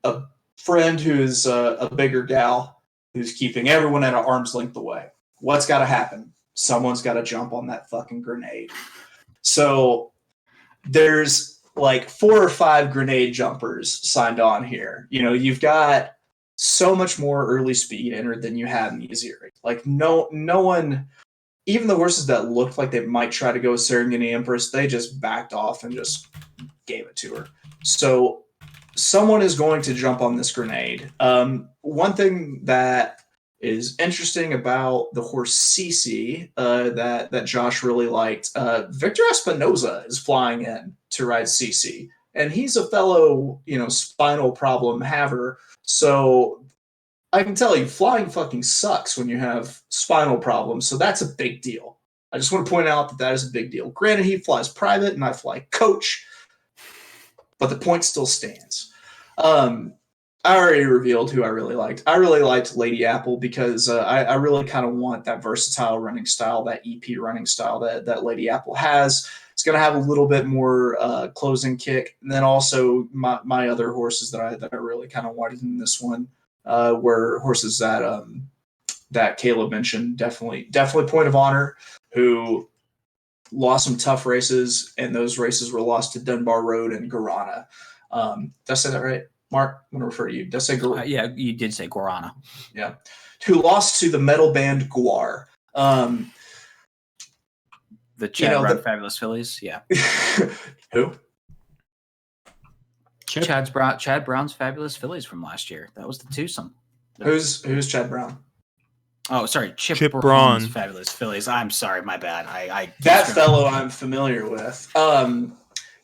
a friend who's a bigger gal who's keeping everyone at an arm's length away. What's got to happen? Someone's got to jump on that fucking grenade. So there's like 4 or 5 grenade jumpers signed on here. You've got so much more early speed entered than you have in the Azeri. Like no one, even the horses that looked like they might try to go with Serengeti Empress, they just backed off and just gave it to her. So someone is going to jump on this grenade. One thing that is interesting about the horse Cece that Josh really liked, Victor Espinoza is flying in to ride Cece, and he's a fellow, spinal problem haver. So I can tell you, flying fucking sucks when you have spinal problems. So that's a big deal. I just want to point out that is a big deal. Granted, he flies private and I fly coach, but the point still stands. I already revealed who I really liked. I really liked Lady Apple because I really kind of want that versatile running style, that EP running style that Lady Apple has. It's going to have a little bit more closing kick. And then also my other horses that I really kind of wanted in this one were horses that Caleb mentioned. Definitely Point of Honor, who lost some tough races, and those races were lost to Dunbar Road and Guarana. Did I say that right? Mark, I'm going to refer to you. Did I say Guarana? Yeah, you did say Guarana. Yeah. Who lost to the metal band Guar. The Chad Brown Fabulous Fillies, yeah. Who? Chad Brown's Fabulous Fillies from last year. That was the twosome. Who's Chad Brown? Oh, sorry, Chip Braun. Fabulous Fillies. I'm sorry, my bad. I that fellow I'm familiar with.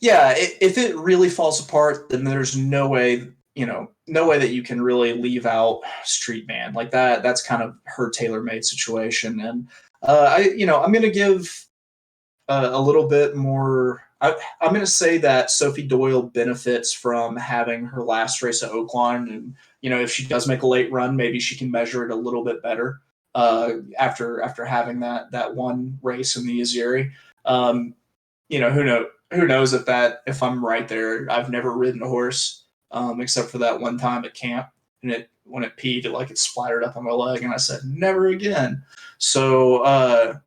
Yeah, if it really falls apart, then there's no way that you can really leave out Street Band like that. That's kind of her tailor-made situation, and I'm going to give a little bit more. I'm going to say that Sophie Doyle benefits from having her last race at Oaklawn, and if she does make a late run, maybe she can measure it a little bit better after having that one race in the Azeri. Who knows if I'm right there. I've never ridden a horse except for that one time at camp, and when it peed, it splattered up on my leg, and I said never again. So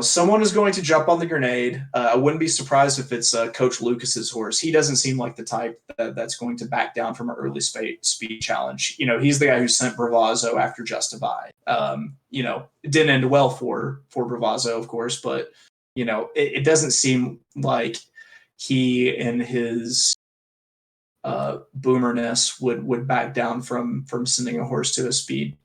someone is going to jump on the grenade. I wouldn't be surprised if it's Coach Lucas's horse. He doesn't seem like the type that's going to back down from an early speed challenge. He's the guy who sent Bravazzo after Justify. It didn't end well for Bravazzo, of course, but it doesn't seem like he and his boomerness would back down from sending a horse to a speed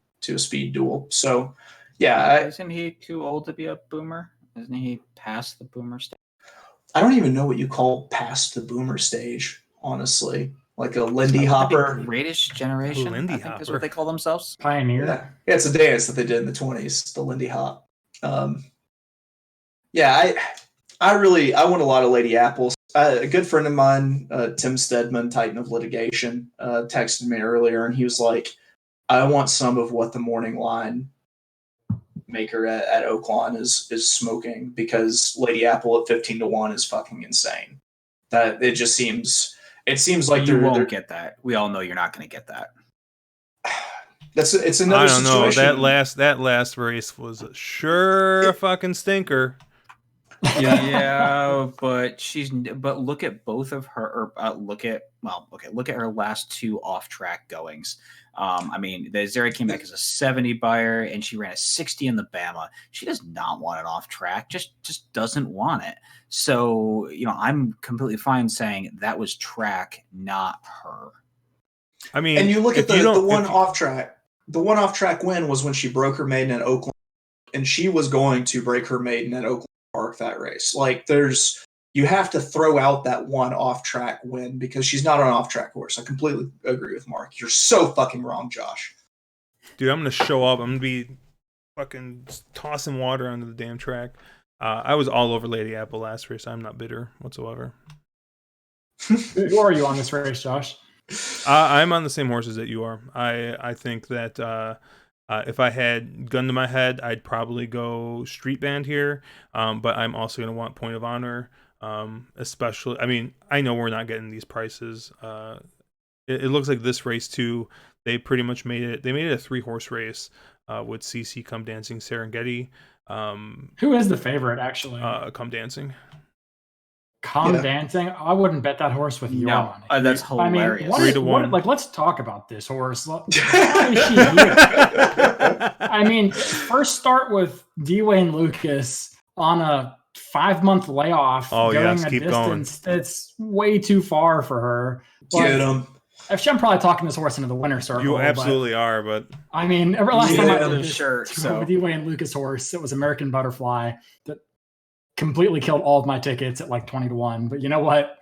duel. So. Yeah, isn't he too old to be a boomer? Isn't he past the boomer stage? I don't even know what you call past the boomer stage, honestly. Like a Lindy Hopper. Greatest generation, I think is what they call themselves. Pioneer. Yeah, it's a dance that they did in the 20s, the Lindy Hop. I want a lot of Lady Apples. A good friend of mine, Tim Stedman, Titan of Litigation, texted me earlier, and he was like, I want some of what the morning line maker at Oaklawn is smoking, because Lady Apple at 15-1 is fucking insane. That it seems like you won't they're get that. We all know you're not going to get that. it's another I don't know. situation. That last race was a sure fucking stinker. Yeah, but look at both of her. Or, look at her last two off track goings. I mean, the Azeri came back as a 70 buyer, and she ran a 60 in the Bama. She does not want it off track. Just doesn't want it. So I'm completely fine saying that was track, not her. I mean, And you look at the one off track. The one off track win was when she broke her maiden at Oakland, and she was going to break her maiden at Oakland Park that race. Like, you have to throw out that one off track win because she's not an off track horse. I completely agree with Mark. You're so fucking wrong, Josh. Dude, I'm gonna show up. I'm gonna be fucking tossing water onto the damn track. I was all over Lady Apple last race. I'm not bitter whatsoever. Who are you on this race, Josh? I'm on the same horses that you are. I think that if I had gun to my head, I'd probably go Street Band here. But I'm also going to want Point of Honor. Especially, I mean, I know we're not getting these prices. It looks like this race too. They pretty much made it. They made it a 3-horse race with CC Come Dancing Serengeti. Who is the favorite, actually? Come Dancing. Dancing. I wouldn't bet that horse with your money. That's hilarious. I mean, let's talk about this horse. Why is she here? I mean, first start with Dwayne Lucas on a 5-month layoff. Yes, keep distance that's way too far for her. Get him. Actually, I'm probably talking this horse into the winner's circle. You absolutely are, but I mean, last time I did sure. So with Dwayne Lucas horse, it was American Butterfly that completely killed all of my tickets at like 20-1. But you know what?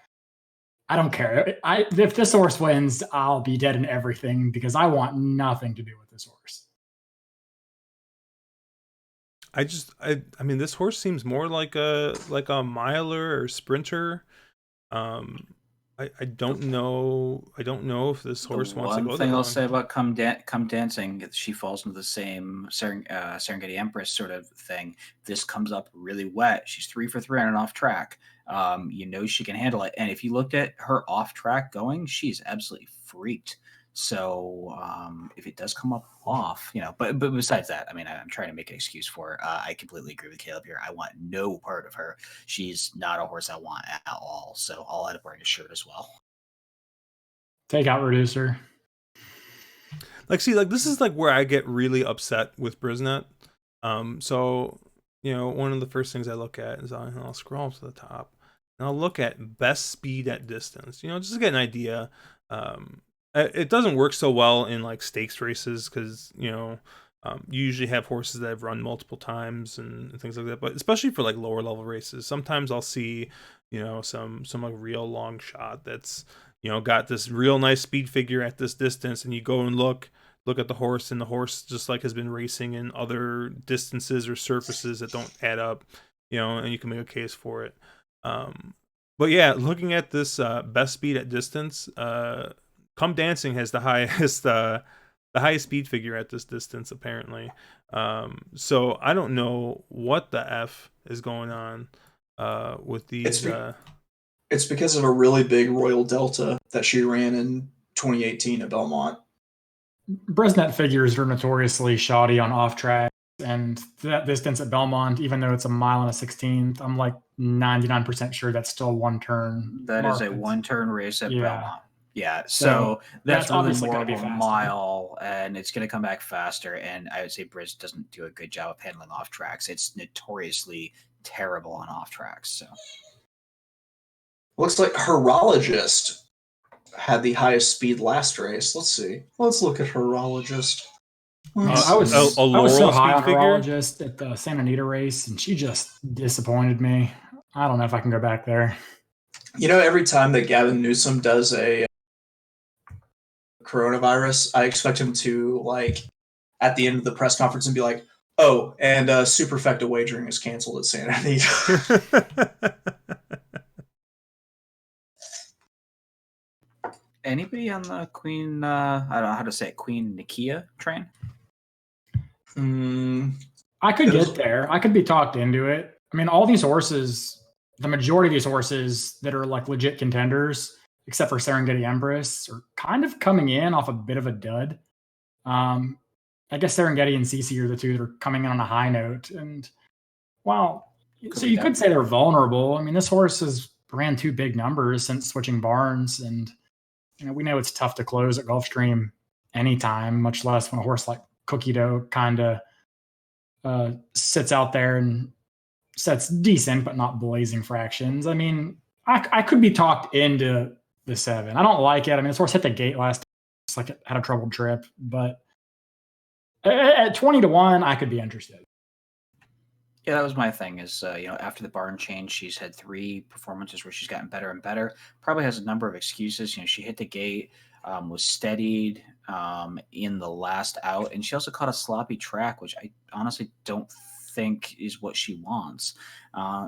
I don't care. If this horse wins, I'll be dead in everything because I want nothing to do with this horse. I mean, this horse seems more like a miler or sprinter. I don't know. I don't know if this horse wants to go. One thing I'll say about Come Dancing, she falls into the same Serengeti Empress sort of thing. This comes up really wet. She's 3 for 3 on an off track. She can handle it. And if you looked at her off track going, she's absolutely freaked. So if it does come up off, but besides that, I mean, I'm trying to make an excuse for her. I completely agree with Caleb here. I want no part of her. She's not a horse I want at all. So I'll end up wearing a shirt as well. Take out reducer. This is like where I get really upset with Brisnet. So one of the first things I look at is I'll scroll up to the top and I'll look at best speed at distance. Just to get an idea. It doesn't work so well in like stakes races because you usually have horses that have run multiple times and things like that. But especially for like lower level races, sometimes I'll see some like real long shot that's got this real nice speed figure at this distance, and you go and look at the horse, and the horse just like has been racing in other distances or surfaces that don't add up, and you can make a case for it. But yeah, looking at this best speed at distance. Come Dancing has the highest speed figure at this distance, apparently. So I don't know what the F is going on with these. It's because of a really big Royal Delta that she ran in 2018 at Belmont. Brisnet figures are notoriously shoddy on off track, and that distance at Belmont, even though it's a mile and a 16th, I'm like 99% sure that's still one turn. That is a 1-turn race at Belmont. Yeah, so that's really more of a mile, and it's going to come back faster. And I would say Briz doesn't do a good job of handling off tracks. It's notoriously terrible on off tracks. So looks like Horologist had the highest speed last race. Let's see. Let's look at Horologist. I was so high on Horologist at the Santa Anita race, and she just disappointed me. I don't know if I can go back there. Every time that Gavin Newsom does a coronavirus, I expect him to, like, at the end of the press conference and be like, oh, and Superfecta wagering is canceled at Santa Anita. Anybody on the Queen, I don't know how to say it, Queen Nikia train? I could get there. I could be talked into it. I mean, all these horses, the majority of these horses that are like legit contenders, except for Serengeti Empress, are kind of coming in off a bit of a dud. I guess Serengeti and Cece are the two that are coming in on a high note. And well, so you could say they're vulnerable. I mean, this horse has ran 2 big numbers since switching barns, and we know it's tough to close at Gulfstream anytime, much less when a horse like Cookie Dough kind of sits out there and sets decent but not blazing fractions. I mean, I could be talked into the 7. I don't like it. I mean, this horse hit the gate last time. It's like it had a troubled trip, but at 20-1, I could be interested. Yeah, that was my thing is, after the barn change, she's had 3 performances where she's gotten better and better. Probably has a number of excuses. She hit the gate, was steadied in the last out, and she also caught a sloppy track, which I honestly don't think is what she wants.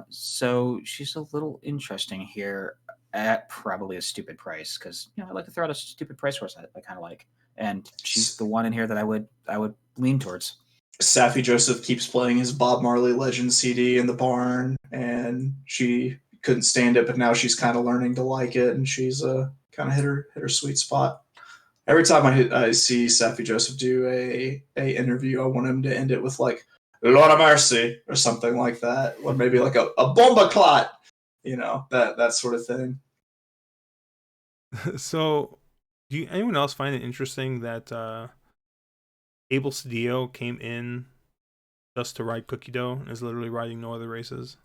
So she's a little interesting here at probably a stupid price because I like to throw out a stupid price horse I kind of like, and she's the one in here that I would lean towards. Saffy Joseph keeps playing his Bob Marley Legend CD in the barn, and she couldn't stand it, but now she's kind of learning to like it, and she's kind of hit her sweet spot. Every time I see Saffy Joseph do a interview, I want him to end it with like "Lord of Mercy" or something like that, or maybe like a bomba clot, that sort of thing. So, do anyone else find it interesting that Abel Cedillo came in just to ride Cookie Dough and is literally riding no other races?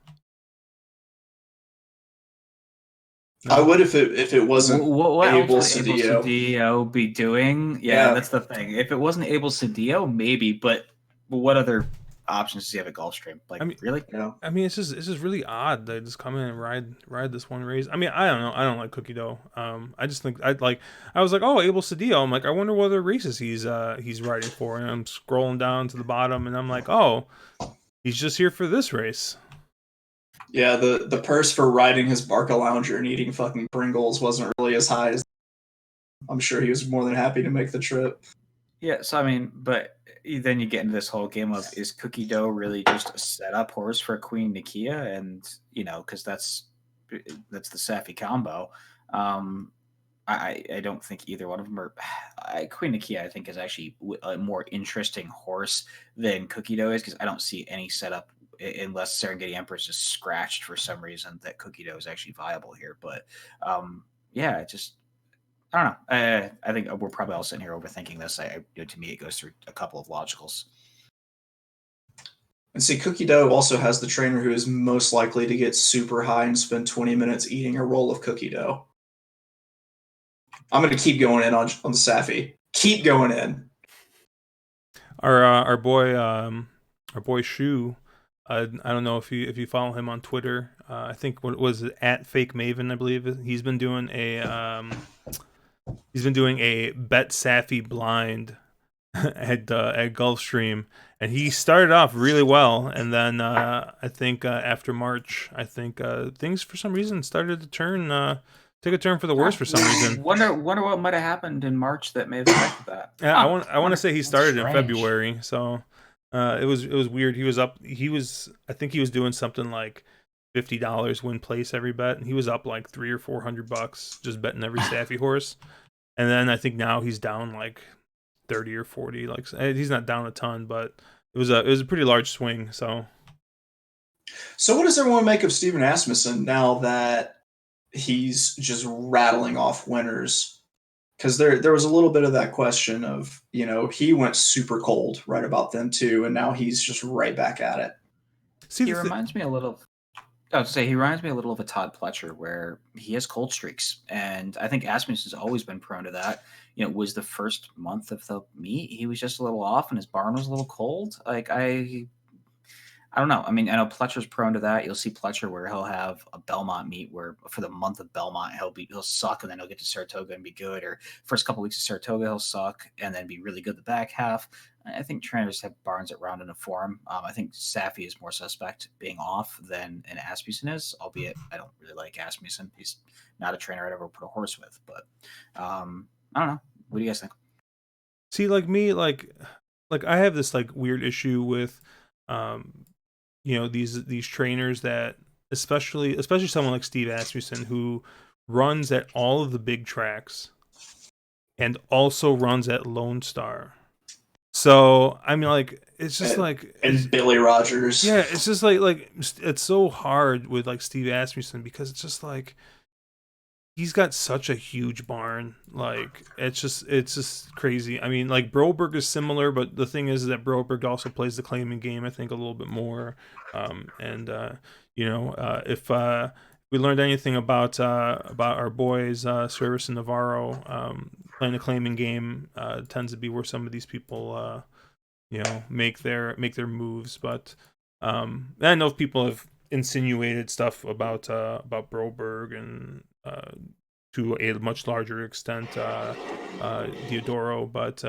No. I would if it wasn't what Abel Cedillo be doing. Yeah, that's the thing. If it wasn't Abel Cedillo, maybe. But what other options does he have at Gulfstream? Like, really? No. I mean, it's just really odd that just come in and ride this one race. I mean, I don't know. I don't like Cookie Dough. I just think I was like, oh, Abel Cedillo. I'm like, I wonder what other races he's riding for. And I'm scrolling down to the bottom, and I'm like, oh, he's just here for this race. Yeah, the purse for riding his Barca Lounger and eating fucking Pringles wasn't really as high as I'm sure he was more than happy to make the trip. Yeah, so I mean, but then you get into this whole game of, is Cookie Dough really just a setup horse for Queen Nakia? And because that's the Saffy combo. I don't think either one of them are. Queen Nakia, I think, is actually a more interesting horse than Cookie Dough is, because I don't see any setup unless Serengeti Empress is scratched for some reason that Cookie Dough is actually viable here. But yeah, just I don't know. I think we're probably all sitting here overthinking this. To me, it goes through a couple of logicals. And see, Cookie Dough also has the trainer who is most likely to get super high and spend 20 minutes eating a roll of cookie dough. I'm going to keep going in on the Saffy. Keep going in. Our boy Shu. I don't know if you follow him on Twitter. I think what was it, at Fake Maven, I believe. He's been doing a Bet Saffy blind at Gulfstream, and he started off really well, and then I think after March, things for some reason started to take a turn for the worse for some reason. Wonder what might have happened in March that may have affected that. Yeah, I want to say he started in February, so it was weird. I think he was doing something like $50 win place every bet, and he was up like $300 or $400 just betting every Saffy horse. And then I think now he's down like 30 or 40. Like, he's not down a ton, but it was a pretty large swing. So what does everyone make of Steven Asmussen now that he's just rattling off winners? Because there was a little bit of that question of, he went super cold right about then too, and now he's just right back at it. He reminds me a little. I would say he reminds me a little of a Todd Pletcher, where he has cold streaks, and I think Asmussen's always been prone to that. It was the first month of the meet, he was just a little off, and his barn was a little cold. Like I don't know. I mean, I know Pletcher's prone to that. You'll see Pletcher where he'll have a Belmont meet where for the month of Belmont he'll suck, and then he'll get to Saratoga and be good. Or first couple weeks of Saratoga he'll suck and then be really good the back half. I think trainers have barns at round in a form. I think Saffy is more suspect being off than an Asmussen is, albeit I don't really like Asmussen. He's not a trainer I'd ever put a horse with. But I don't know. What do you guys think? See, like me, like I have this like weird issue with these trainers that, especially someone like Steve Asmussen, who runs at all of the big tracks and also runs at Lone Star. So I mean, like, it's just and Billy Rogers. Yeah, it's just like it's so hard with like Steve Asmussen, because it's just like he's got such a huge barn. Like, it's just crazy. I mean, like, Broberg is similar, but the thing is that Broberg also plays the claiming game, I think, a little bit more. If we learned anything about our boys, Service and Navarro, playing the claiming game tends to be where some of these people make their moves. But I know people have insinuated stuff about Broberg and to a much larger extent Diodoro, but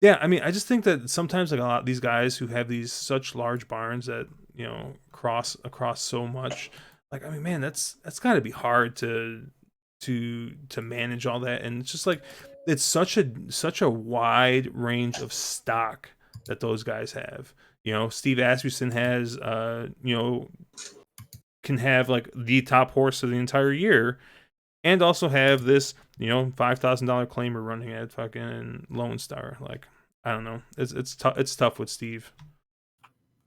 yeah, I mean, I just think that sometimes, like, a lot of these guys who have these such large barns that cross across so much, like, I mean, man, that's got to be hard to manage all that. And it's just like, it's such a wide range of stock that those guys have. Steve Asmussen has can have like the top horse of the entire year, and also have this $5,000 claimer running at fucking Lone Star. Like, I don't know, it's tough with Steve.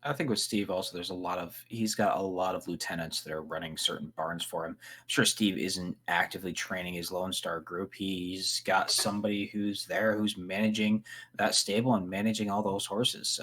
I think with Steve also, he's got a lot of lieutenants that are running certain barns for him. I'm sure Steve isn't actively training his Lone Star group. He's got somebody who's there, who's managing that stable and managing all those horses.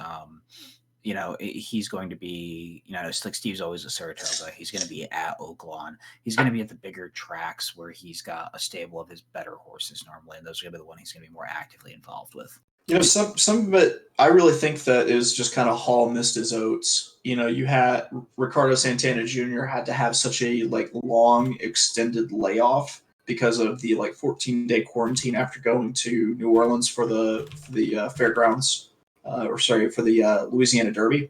He's going to be, it's like Steve's always a Saratoga. He's going to be at Oaklawn. He's going to be at the bigger tracks where he's got a stable of his better horses normally, and those are going to be the one he's going to be more actively involved with. Some of it, I really think that is just kind of Hall missed his oats. You had Ricardo Santana Jr. had to have such a long extended layoff because of the 14-day quarantine after going to New Orleans for the fairgrounds, for the Louisiana Derby,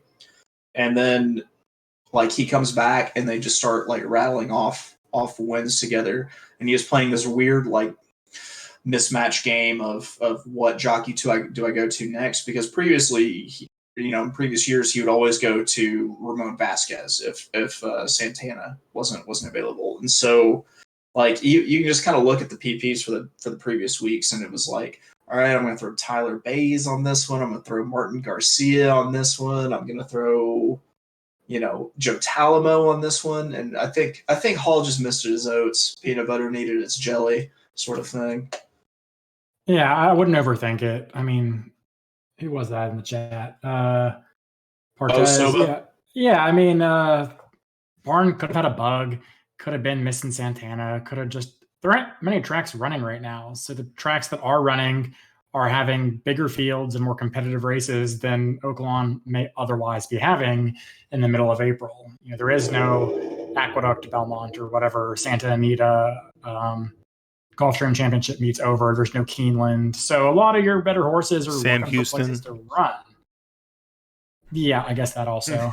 and then he comes back and they just start rattling off wins together, and he was playing this weird mismatch game of what jockey do I go to next, because previously in previous years he would always go to Ramon Vasquez if Santana wasn't available. And so you can just kind of look at the PPs for the previous weeks, and it was like, all right, I'm going to throw Tyler Bays on this one, I'm going to throw Martin Garcia on this one, I'm going to throw Joe Talamo on this one. And I think Hall just missed his oats. Peanut butter needed its jelly, sort of thing. Yeah, I wouldn't overthink it. I mean, who was that in the chat? Partez. Yeah. I mean, Barn could have had a bug. Could have been missing Santana. Could have just. There aren't many tracks running right now, so the tracks that are running are having bigger fields and more competitive races than Oaklawn may otherwise be having in the middle of April. There is no Aqueduct, Belmont, or whatever, Santa Anita. Gulfstream Championship meets over. There's no Keeneland, so a lot of your better horses are Sam looking for places Houston to run. Yeah, I guess that also.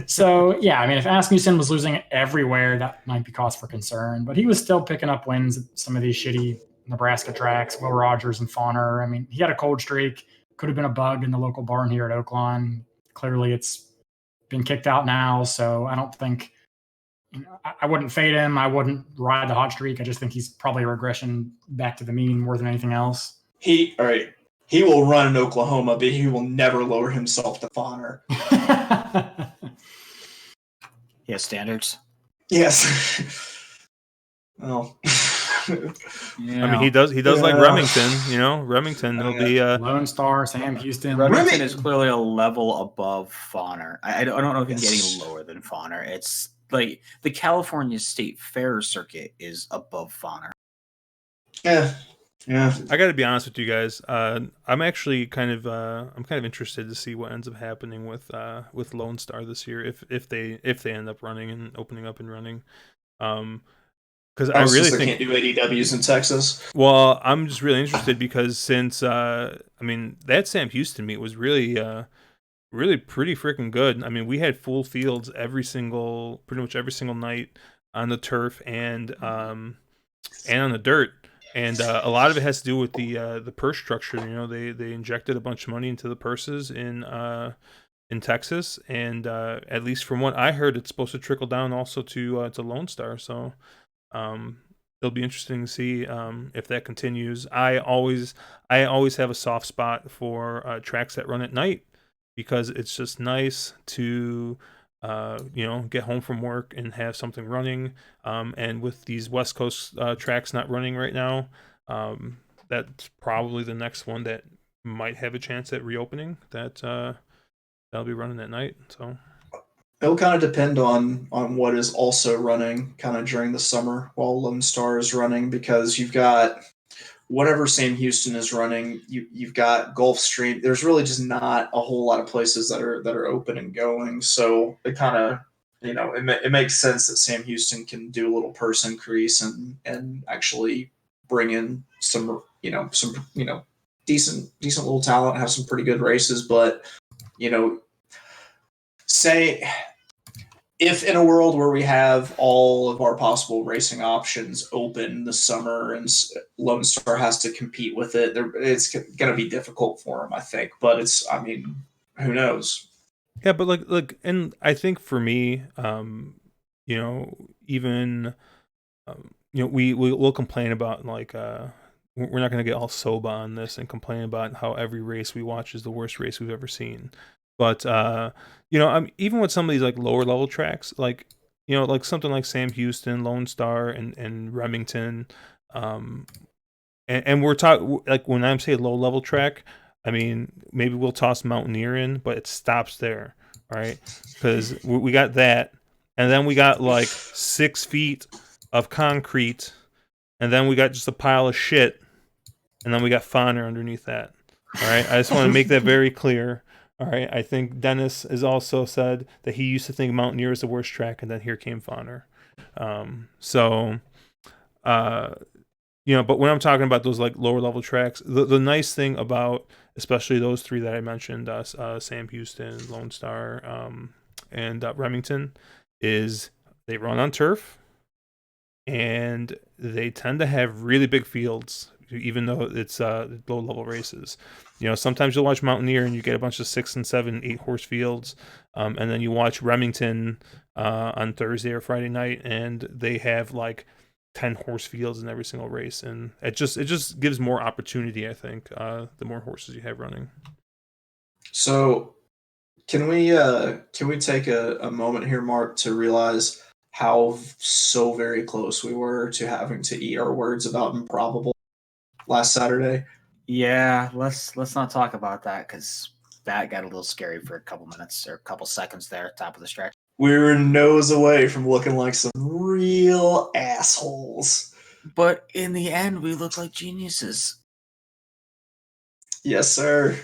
So yeah, I mean, if Asmussen was losing everywhere, that might be cause for concern. But he was still picking up wins at some of these shitty Nebraska tracks. Will Rogers and Fauner. I mean, he had a cold streak. Could have been a bug in the local barn here at Oaklawn. Clearly, it's been kicked out now. So I don't think. I wouldn't fade him. I wouldn't ride the hot streak. I just think he's probably a regression back to the mean more than anything else. He will run in Oklahoma, but he will never lower himself to Fauner. He has standards. Yes. Well. I mean, he does like Remington. Remington will be Lone Star, Sam Houston. Remington is clearly a level above Fauner. I don't know if he can get any lower than Fauner. It's like the California State Fair circuit is above Fauner. Yeah. I got to be honest with you guys. I'm actually kind of interested to see what ends up happening with Lone Star this year, if they end up running and opening up and running. Because I really think they can't do ADWs in Texas. Well, I'm just really interested because since I mean, that Sam Houston meet was really pretty freaking good. I mean, we had full fields pretty much every single night on the turf and on the dirt. And a lot of it has to do with the purse structure. They injected a bunch of money into the purses in in Texas, and at least from what I heard, it's supposed to trickle down also to Lone Star. So it'll be interesting to see if that continues. I always have a soft spot for tracks that run at night because it's just nice to get home from work and have something running. And with these West Coast tracks not running right now, that's probably the next one that might have a chance at reopening. That'll be running at night. So It'll kind of depend on what is also running kind of during the summer while Lone Star is running, because you've got whatever Sam Houston is running, you've got Gulfstream. There's really just not a whole lot of places that are open and going. So it kind of it makes sense that Sam Houston can do a little purse increase and actually bring in some decent little talent, have some pretty good races. But say if in a world where we have all of our possible racing options open this summer and Lone Star has to compete with it, it's going to be difficult for him, I think. But who knows? Yeah, but look, and I think for me, even, we'll complain about we're not going to get all soba on this and complain about how every race we watch is the worst race we've ever seen. But even with some of these like lower level tracks, like something like Sam Houston, Lone Star, and Remington, and we're talking like when I'm saying low level track, I mean maybe we'll toss Mountaineer in, but it stops there, all right? Because we got that, and then we got like 6 feet of concrete, and then we got just a pile of shit, and then we got Fauner underneath that. All right, I just want to make that very clear. All right, I think Dennis has also said that he used to think Mountaineer was the worst track, and then here came Fauner. But when I'm talking about those like lower level tracks, the nice thing about especially those 3 that I mentioned, Sam Houston, Lone Star, and Remington, is they run on turf, and they tend to have really big fields, even though it's low level races. Sometimes you'll watch Mountaineer and you get a bunch of 6 and 7, 8 horse fields, and then you watch Remington on Thursday or Friday night, and they have like 10 horse fields in every single race, and it just gives more opportunity, I think, the more horses you have running. So can we take a moment here, Mark, to realize how so very close we were to having to eat our words about improbable last Saturday? Yeah, let's not talk about that, because that got a little scary for a couple minutes or a couple seconds there at the top of the stretch. We were nose away from looking like some real assholes. But in the end, we look like geniuses. Yes, sir.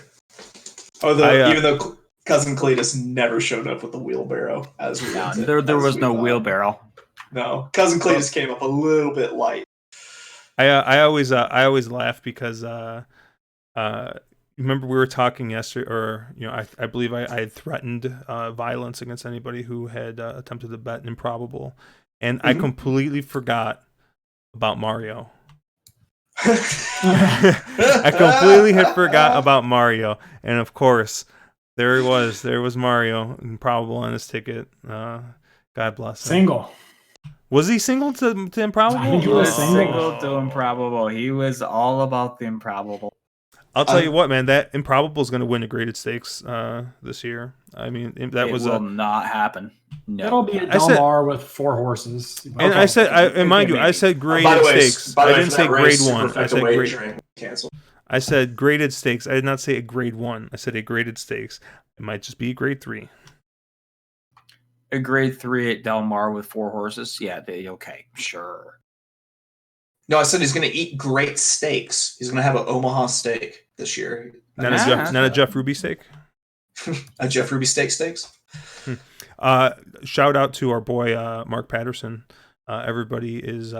Although, even though Cousin Cletus never showed up with a wheelbarrow, as we there was no wheelbarrow. No, Cousin Cletus came up a little bit light. I always laugh because remember we were talking yesterday, or I believe I had threatened violence against anybody who had attempted to bet improbable, and I completely forgot about Mario. I completely had forgot about Mario, and of course there he was. There was Mario, improbable on his ticket. God bless him. Single. Was he single to improbable? I think he was single to improbable. He was all about the improbable. I'll tell you what, man. That improbable is going to win a graded stakes this year. I mean, It will not happen. No, it'll be a Del Mar with 4 horses. And I said, and mind you, I said graded stakes. I didn't say grade 1. I said grade. I said graded stakes. I did not say a grade 1. I said a graded stakes. It might just be a grade 3. A grade 3 at Del Mar with 4 horses? Yeah, okay, sure. No, I said he's going to eat great steaks. He's going to have an Omaha steak this year. Not a Jeff Ruby steak? A Jeff Ruby steaks? Shout out to our boy Mark Patterson. Everybody is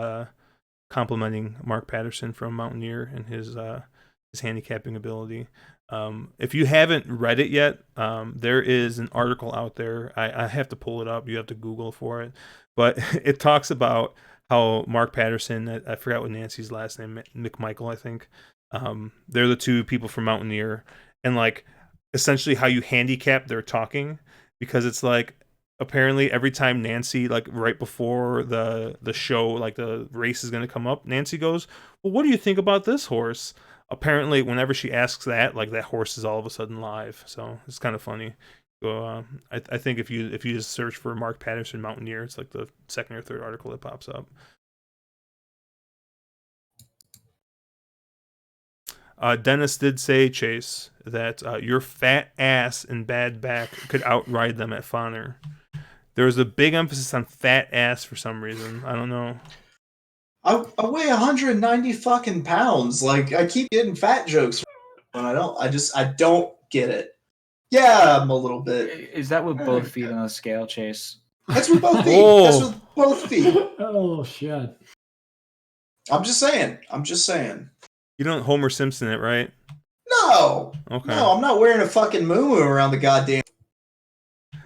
complimenting Mark Patterson from Mountaineer and his handicapping ability. If you haven't read it yet, there is an article out there. I have to pull it up. You have to Google for it. But it talks about how Mark Patterson, I forgot what Nancy's last name, McMichael, I think. They're the 2 people from Mountaineer. And like essentially how you handicap their talking, because it's like apparently every time Nancy, like right before the show, like the race is going to come up, Nancy goes, well, what do you think about this horse? Apparently whenever she asks that, like that horse is all of a sudden live. So it's kind of funny. So I think if you just search for Mark Patterson Mountaineer, it's like the second or third article that pops up. Dennis did say, Chase, that your fat ass and bad back could outride them at Fonner. There was a big emphasis on fat ass for some reason. I don't know. I weigh 190 fucking pounds. Like, I keep getting fat jokes, and I don't get it. Yeah, I'm a little bit. Is that with both feet on the scale, Chase? That's with both feet. Oh. That's with both feet. Oh shit! I'm just saying. You don't Homer Simpson it, right? No. Okay. No, I'm not wearing a fucking moo around the goddamn.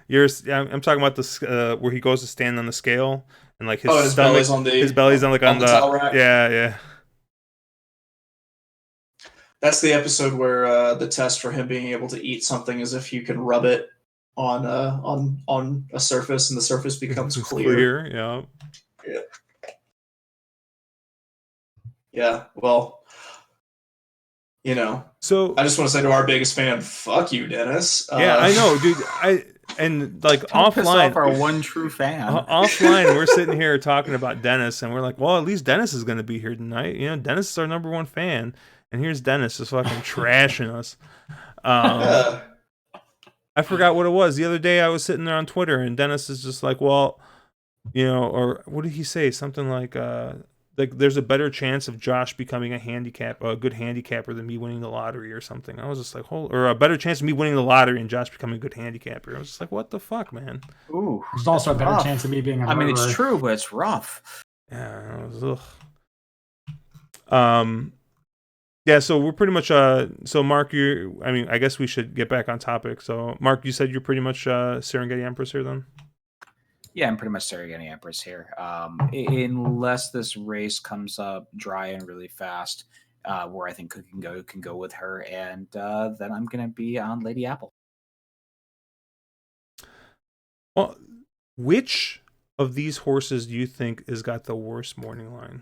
I'm talking about this where he goes to stand on the scale and like his stomach, his belly's on the towel rack. Yeah. That's the episode where the test for him being able to eat something is if you can rub it on a surface and the surface becomes clear. Yeah. Yeah. Well, So I just want to say to our biggest fan, fuck you, Dennis. Yeah, I know, dude. Don't piss off our one true fan. Offline, we're sitting here talking about Dennis, and we're like, well, at least Dennis is going to be here tonight. Dennis is our number one fan, and here's Dennis just fucking trashing us. I forgot what it was. The other day I was sitting there on Twitter, and Dennis is just like, well, or what did he say? Something like there's a better chance of Josh becoming a good handicapper than me winning the lottery or something. I was just like, or a better chance of me winning the lottery and Josh becoming a good handicapper. I was just like, what the fuck, man? Ooh, there's also a better chance of me being a murderer. I mean, it's true, but it's rough. Yeah, yeah, so we're pretty much so Mark, I guess we should get back on topic. So Mark, you said you're pretty much Serengeti Empress here then? Yeah, I'm pretty much Serengeti Empress here. Unless this race comes up dry and really fast, where I think Cook can go with her, and then I'm going to be on Lady Apple. Well, which of these horses do you think has got the worst morning line?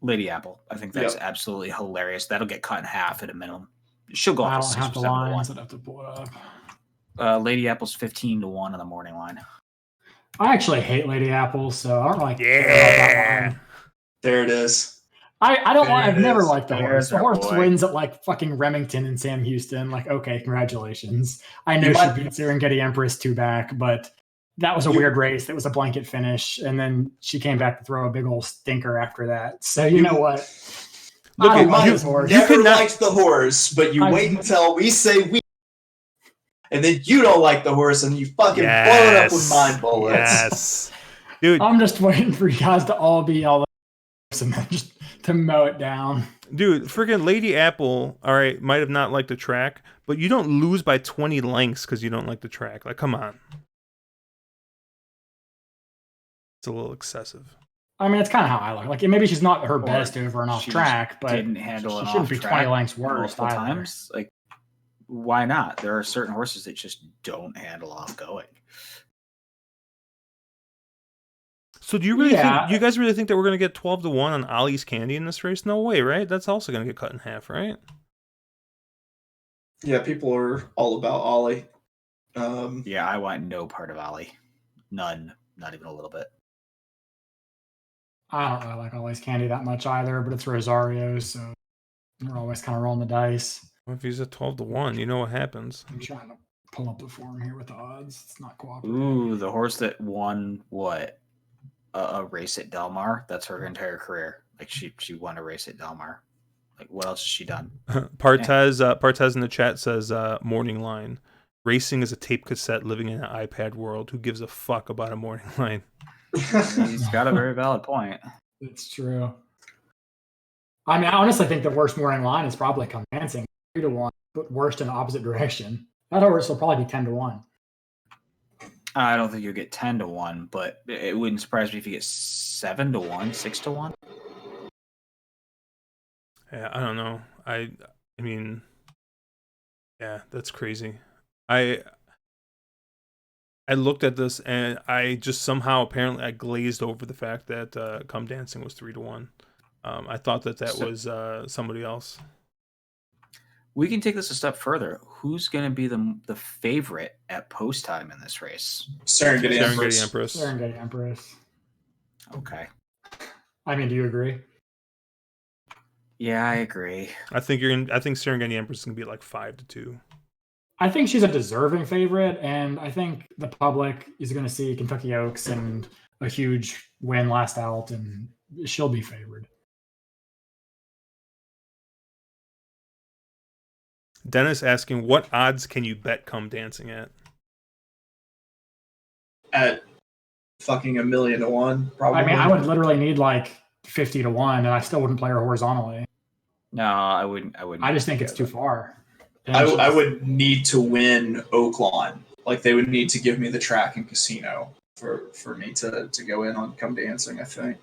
Lady Apple. I think that's absolutely hilarious. That'll get cut in half at a minimum. She'll go off 6 or 7 to 1. I'd have to pull it up. Lady Apple's 15 to 1 on the morning line. I actually hate Lady Apple, so I don't like care about that line. There it is. I don't like. I've never liked the horse. The horse boy. wins at like fucking Remington and Sam Houston. Like, okay, congratulations. I know she beat Serengeti Empress 2 back, but that was a weird race. It was a blanket finish, and then she came back to throw a big old stinker after that. So you know what? Look, You never liked the horse, but you wait until we say we. And then you don't like the horse, and you fucking blow it up with mind bullets. Yes, dude. I'm just waiting for you guys to all be all and then just to mow it down. Dude, freaking Lady Apple, all right, might have not liked the track, but you don't lose by 20 lengths because you don't like the track. Like, come on. It's a little excessive. I mean, it's kind of how I look. Like, maybe she's not her best over and off track, but didn't handle it she shouldn't be 20 lengths worse multiple times. Like, why not? There are certain horses that just don't handle off going. So do you really think you guys really think that we're going to get 12 to 1 on Ollie's Candy in this race? No way, right? That's also going to get cut in half, right? Yeah, people are all about Ollie. Yeah, I want no part of Ollie. None. Not even a little bit. I don't really like Ollie's Candy that much either, but it's Rosario, so we're always kind of rolling the dice. Well, if he's a 12 to 1, you know what happens. I'm trying to pull up the form here with the odds. It's not cooperating. Ooh, the horse that won what? A race at Del Mar. That's her entire career. Like she won a race at Del Mar. Like what else has she done? Partez in the chat says morning line. Racing is a tape cassette living in an iPad world. Who gives a fuck about a morning line? He's got a very valid point. It's true. I mean, I honestly think the worst morning line is probably Convincing 3 to 1, but worst in the opposite direction. That horse will probably be 10 to 1. I don't think you'll get 10 to 1, but it wouldn't surprise me if you get 7 to 1, 6 to 1. Yeah, I don't know. I mean, Yeah, that's crazy. I looked at this and I just somehow apparently I glazed over the fact that Come Dancing was 3-1. I thought that So- was somebody else. We can take this a step further. Who's going to be the favorite at post time in this race? Serengeti Serengeti Empress. Empress. Serengeti Empress. Okay. I mean, do you agree? Yeah, I agree. I think Serengeti Empress is gonna be like 5-2. I think she's a deserving favorite, and I think the public is going to see Kentucky Oaks and a huge win last out, and she'll be favored. Dennis asking, what odds can you bet Come Dancing at? At fucking 1,000,000 to 1, probably. I mean, I would literally need like 50 to 1, and I still wouldn't play her horizontally. No, I wouldn't. I just think it's too far. I would need to win Oaklawn. Like, they would need to give me the track and casino for me to go in on Come Dancing, I think.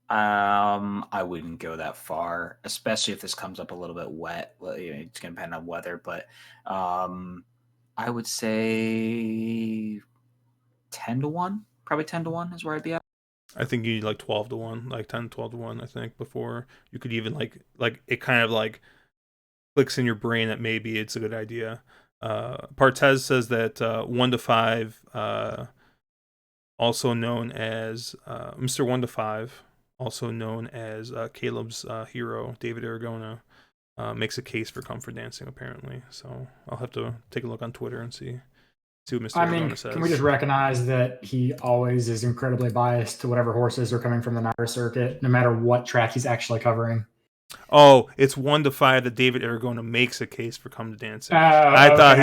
I wouldn't go that far, especially if this comes up a little bit wet. Well, it's going to depend on weather, but I would say 10 to 1. Probably 10 to 1 is where I'd be at. I think you need like 12 to 1, like 10, 12 to 1, I think, before you could even like it kind of like clicks in your brain that maybe it's a good idea. Partez says that 1 to 5, also known as Mr. 1 to 5, also known as Caleb's hero, David Aragona, makes a case for Comfort Dancing, apparently. So I'll have to take a look on Twitter and see what Mr. Aragona says. Can we just recognize that he always is incredibly biased to whatever horses are coming from the NYRA circuit, no matter what track he's actually covering? Oh, it's 1 to 5 that David Aragona makes a case for Come Dancing. I thought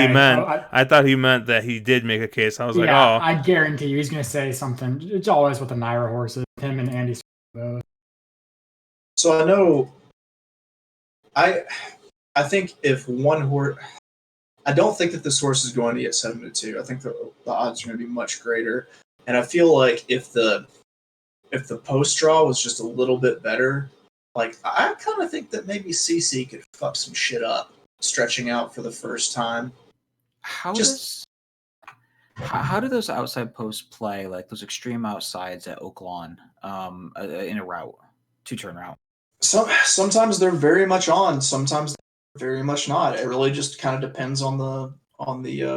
he meant that he did make a case. I was like, oh. I guarantee you he's going to say something. It's always with the NYRA horses, him and Andy. So I know, I think if one horse, I don't think that this horse is going to get 7-2. I think the odds are going to be much greater. And I feel like if the post draw was just a little bit better, like, I kind of think that maybe CC could fuck some shit up stretching out for the first time. How do those outside posts play, like those extreme outsides at Oaklawn, in a route, 2-turn route? Sometimes they're very much on, sometimes they're very much not. It really just kind of depends on the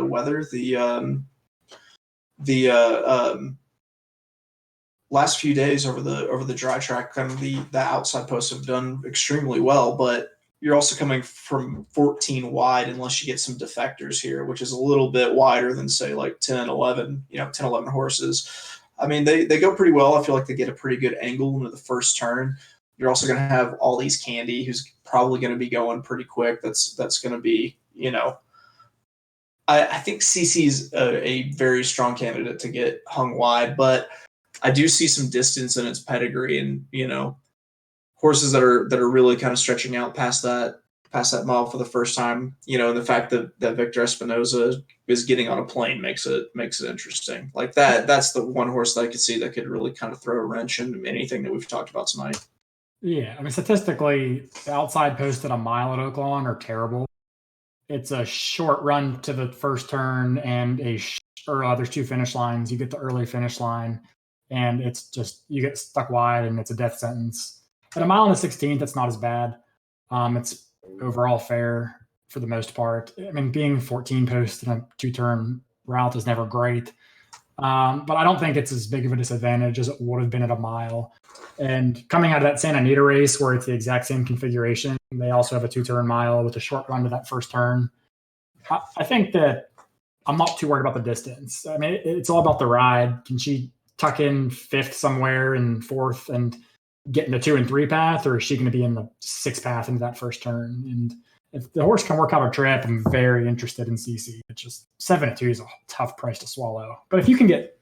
weather. The last few days over the dry track, kind of the outside posts have done extremely well, but you're also coming from 14 wide unless you get some defectors here, which is a little bit wider than, say, like 10, 11 horses. I mean, they go pretty well. I feel like they get a pretty good angle into the first turn. You're also going to have all these Candy, who's probably going to be going pretty quick. That's going to be, I think CC's a very strong candidate to get hung wide, but I do see some distance in its pedigree, and horses that are really kind of stretching out past that mile for the first time. The fact that Victor Espinoza is getting on a plane makes it interesting. Like that. That's the one horse that I could see that could really kind of throw a wrench in anything that we've talked about tonight. Yeah, I mean, statistically, the outside posts at a mile at Oaklawn are terrible. It's a short run to the first turn, and there's 2 finish lines. You get the early finish line, and it's just, you get stuck wide, and it's a death sentence. At a mile and a 16th, it's not as bad. It's overall fair for the most part. I mean, being 14 posts in a 2-turn route is never great. But I don't think it's as big of a disadvantage as it would have been at a mile. And coming out of that Santa Anita race, where it's the exact same configuration, they also have a 2-turn mile with a short run to that first turn. I think that I'm not too worried about the distance. I mean, it's all about the ride. Can she tuck in 5th somewhere and 4th and get in the 2 and 3 path, or is she going to be in the 6th path into that first turn? And if the horse can work out a trip, I'm very interested in CC. It's just 7-2 is a tough price to swallow. But if you can get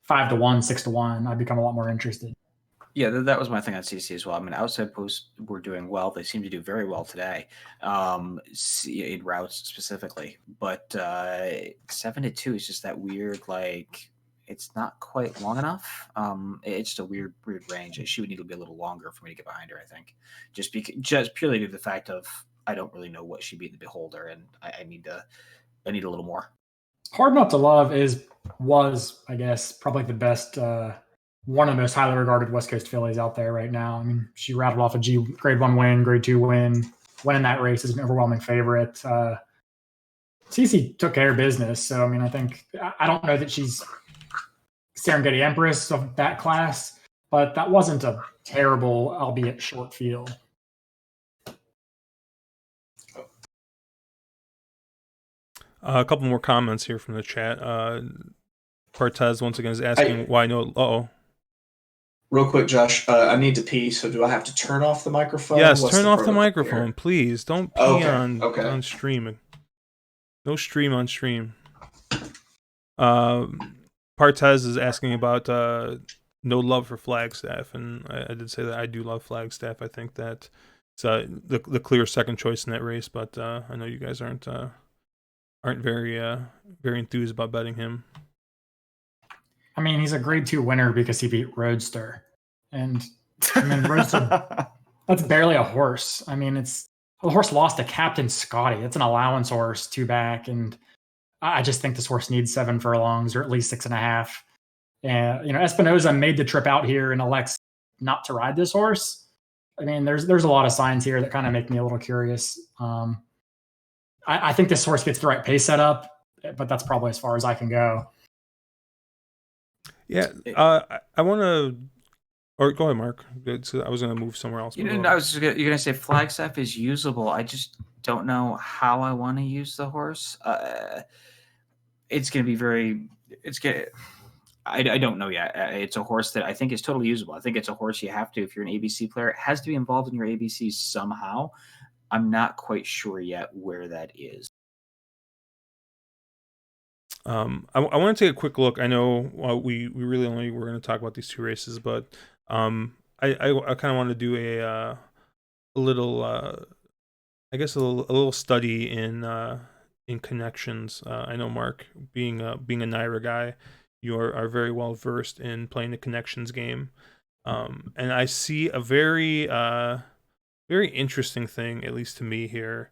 5 to 1, 6 to 1, I'd become a lot more interested. Yeah, that was my thing on CC as well. I mean, outside posts were doing well. They seem to do very well today, in routes specifically. But 7-2 is just that weird, like, it's not quite long enough. It's just a weird range. She would need to be a little longer for me to get behind her, I think. Just purely due to the fact of I don't really know what she beat the Beholder, and I need a little more. Hard Not to Love was, I guess, probably the best, one of the most highly regarded West Coast fillies out there right now. I mean, she rattled off a grade 1 win, grade 2 win, winning that race is an overwhelming favorite. Cece took care of business. So, I mean, I don't know that she's Serengeti Empress of that class, but that wasn't a terrible, albeit short field. A couple more comments here from the chat. Cortez once again is asking why no. Real quick, Josh, I need to pee, so do I have to turn off the microphone? Yes, turn off the microphone, here? Please. Don't pee on stream. No stream on stream. Partez is asking about no love for Flagstaff, and I did say that I do love Flagstaff. I think that it's the clear second choice in that race, but I know you guys aren't very enthused about betting him. I mean, he's a grade 2 winner because he beat Roadster, and I mean Roadster. That's barely a horse. I mean, the horse lost to Captain Scotty. It's an allowance horse, 2 back, and I just think this horse needs 7 furlongs or at least 6.5. And Espinoza made the trip out here and elects not to ride this horse. I mean, there's a lot of signs here that kind of make me a little curious. I think this horse gets the right pace set up, but that's probably as far as I can go. Yeah, I want to. Or go ahead, Mark. I was going to move somewhere else. You're going to say Flagstaff is usable. I just don't know how I want to use the horse. It's going to be very. I don't know yet. It's a horse that I think is totally usable. I think it's a horse you have to, if you're an ABC player, it has to be involved in your ABCs somehow. I'm not quite sure yet where that is. I want to take a quick look. I know we really only were going to talk about these 2 races, but I kind of want to do a little I guess a little study in connections. I know Mark, being a Naira guy, you are very well versed in playing the connections game, and I see a very interesting thing, at least to me here,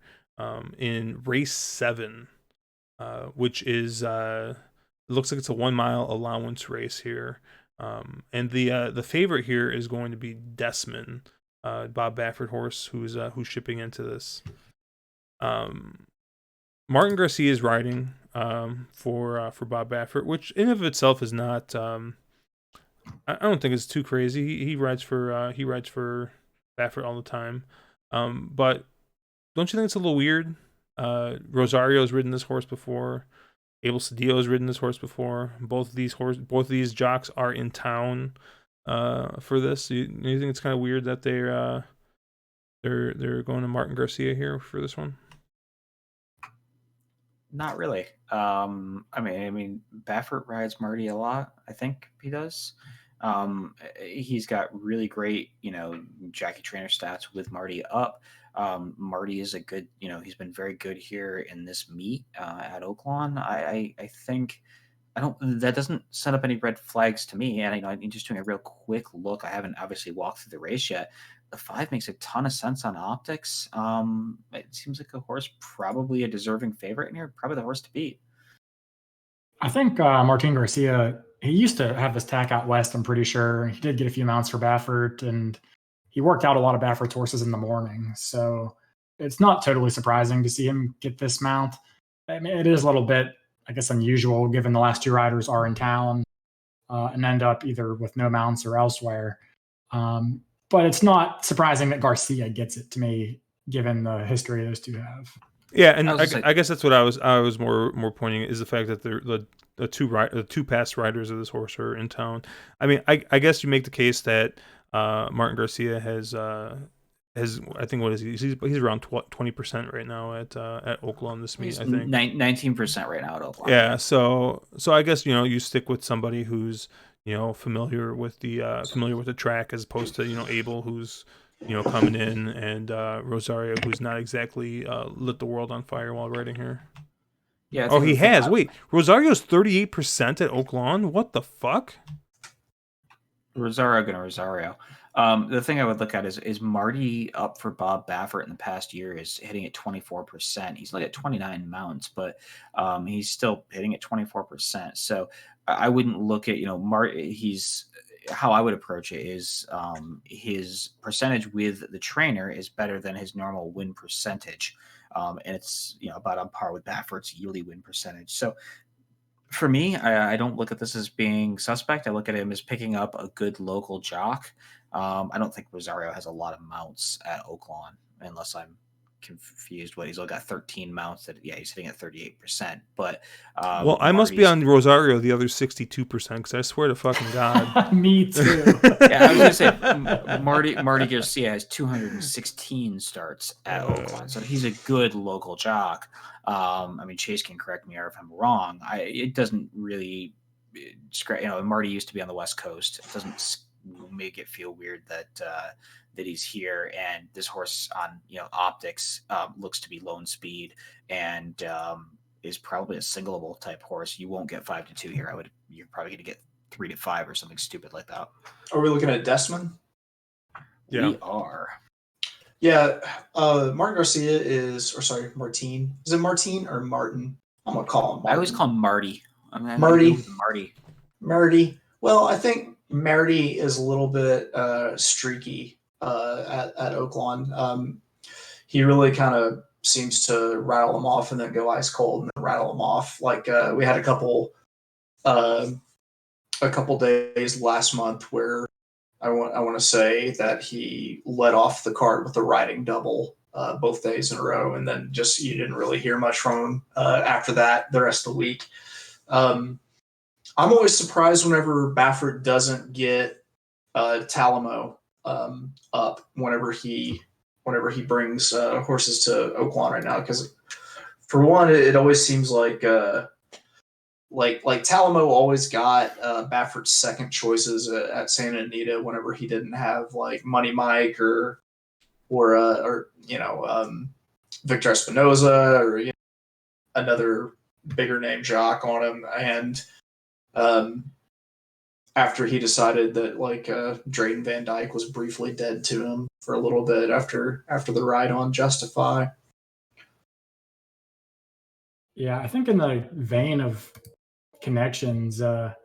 in race 7. Which is it looks like it's a 1 mile allowance race here, and the favorite here is going to be Desmond, Bob Baffert horse, who's shipping into this. Martin Garcia is riding for Bob Baffert, which in of itself is not. I don't think it's too crazy. He rides for Baffert all the time, but don't you think it's a little weird? Rosario's ridden this horse before. Abel Cedillo's ridden this horse before. Both of these jocks are in town for this. You think it's kind of weird that they're going to Martin Garcia here for this one? Not really. I mean, Baffert rides Marty a lot. I think he does. He's got really great, Jackie Trainer stats with Marty up. Marty is a good, he's been very good here in this meet at Oaklawn. I think that doesn't set up any red flags to me. And I'm just doing a real quick look. I haven't obviously walked through the race yet. The 5 makes a ton of sense on optics. It seems like a horse, probably a deserving favorite in here, probably the horse to beat. I think Martin Garcia, he used to have this tack out west, I'm pretty sure. He did get a few mounts for Baffert, and he worked out a lot of Baffert's horses in the morning. So it's not totally surprising to see him get this mount. I mean, it is a little bit, I guess, unusual given the last 2 riders are in town and end up either with no mounts or elsewhere. But it's not surprising that Garcia gets it, to me, given the history those 2 have. Yeah, and I guess that's what I was more pointing at, is the fact that the 2 past riders of this horse are in town. I mean, I guess you make the case that Martin Garcia has I think, what is he? He's around 20% right now at Oaklawn this meet. I think 19% right now at Oaklawn. Yeah, so I guess you stick with somebody who's familiar with the track, as opposed to Abel, who's coming in, and Rosario, who's not exactly lit the world on fire while riding here. Yeah. Oh, he has. Wait, Rosario's 38% at Oaklawn. What the fuck? Rosario. The thing I would look at is Marty up for Bob Baffert in the past year is hitting at 24%. He's like at 29 mounts, but he's still hitting at 24%. So I wouldn't look at, he's how I would approach it is his percentage with the trainer is better than his normal win percentage. And it's, about on par with Baffert's yearly win percentage. So for me, I don't look at this as being suspect. I look at him as picking up a good local jock. I don't think Rosario has a lot of mounts at Oaklawn, unless I'm confused. He's only got 13 mounts. He's hitting at 38%. But well, I must be on Rosario the other 62% because I swear to fucking God. Me too. Yeah, I was gonna say Marty Garcia has 216 starts at Oaklawn, so he's a good local jock. Chase can correct me if I'm wrong. It doesn't really, Marty used to be on the West Coast. It doesn't make it feel weird that he's here. And this horse on optics looks to be lone speed and is probably a singleable type horse. You won't get 5-2 here. You're probably going to get 3-5 or something stupid like that. Are we looking at Desmond? Yeah. We are. Yeah, Martin Garcia Martin. Is it Martin or Martin? I'm gonna call him Martin. I always call him Marty. Marty. Well, I think Marty is a little bit streaky at Oaklawn. He really kind of seems to rattle him off and then go ice cold and then rattle him off. Like we had a couple days last month where I want to say that he let off the cart with the riding double both days in a row, and then just you didn't really hear much from him after that the rest of the week. I'm always surprised whenever Baffert doesn't get Talamo up whenever he brings horses to Oaklawn right now, because for one, it always seems like Talamo always got Baffert's second choices at Santa Anita whenever he didn't have like Money Mike or Victor Espinoza or another bigger name jock on him. And after he decided that Drayden Van Dyke was briefly dead to him for a little bit after the ride on Justify. Yeah, I think in the vein of connections, our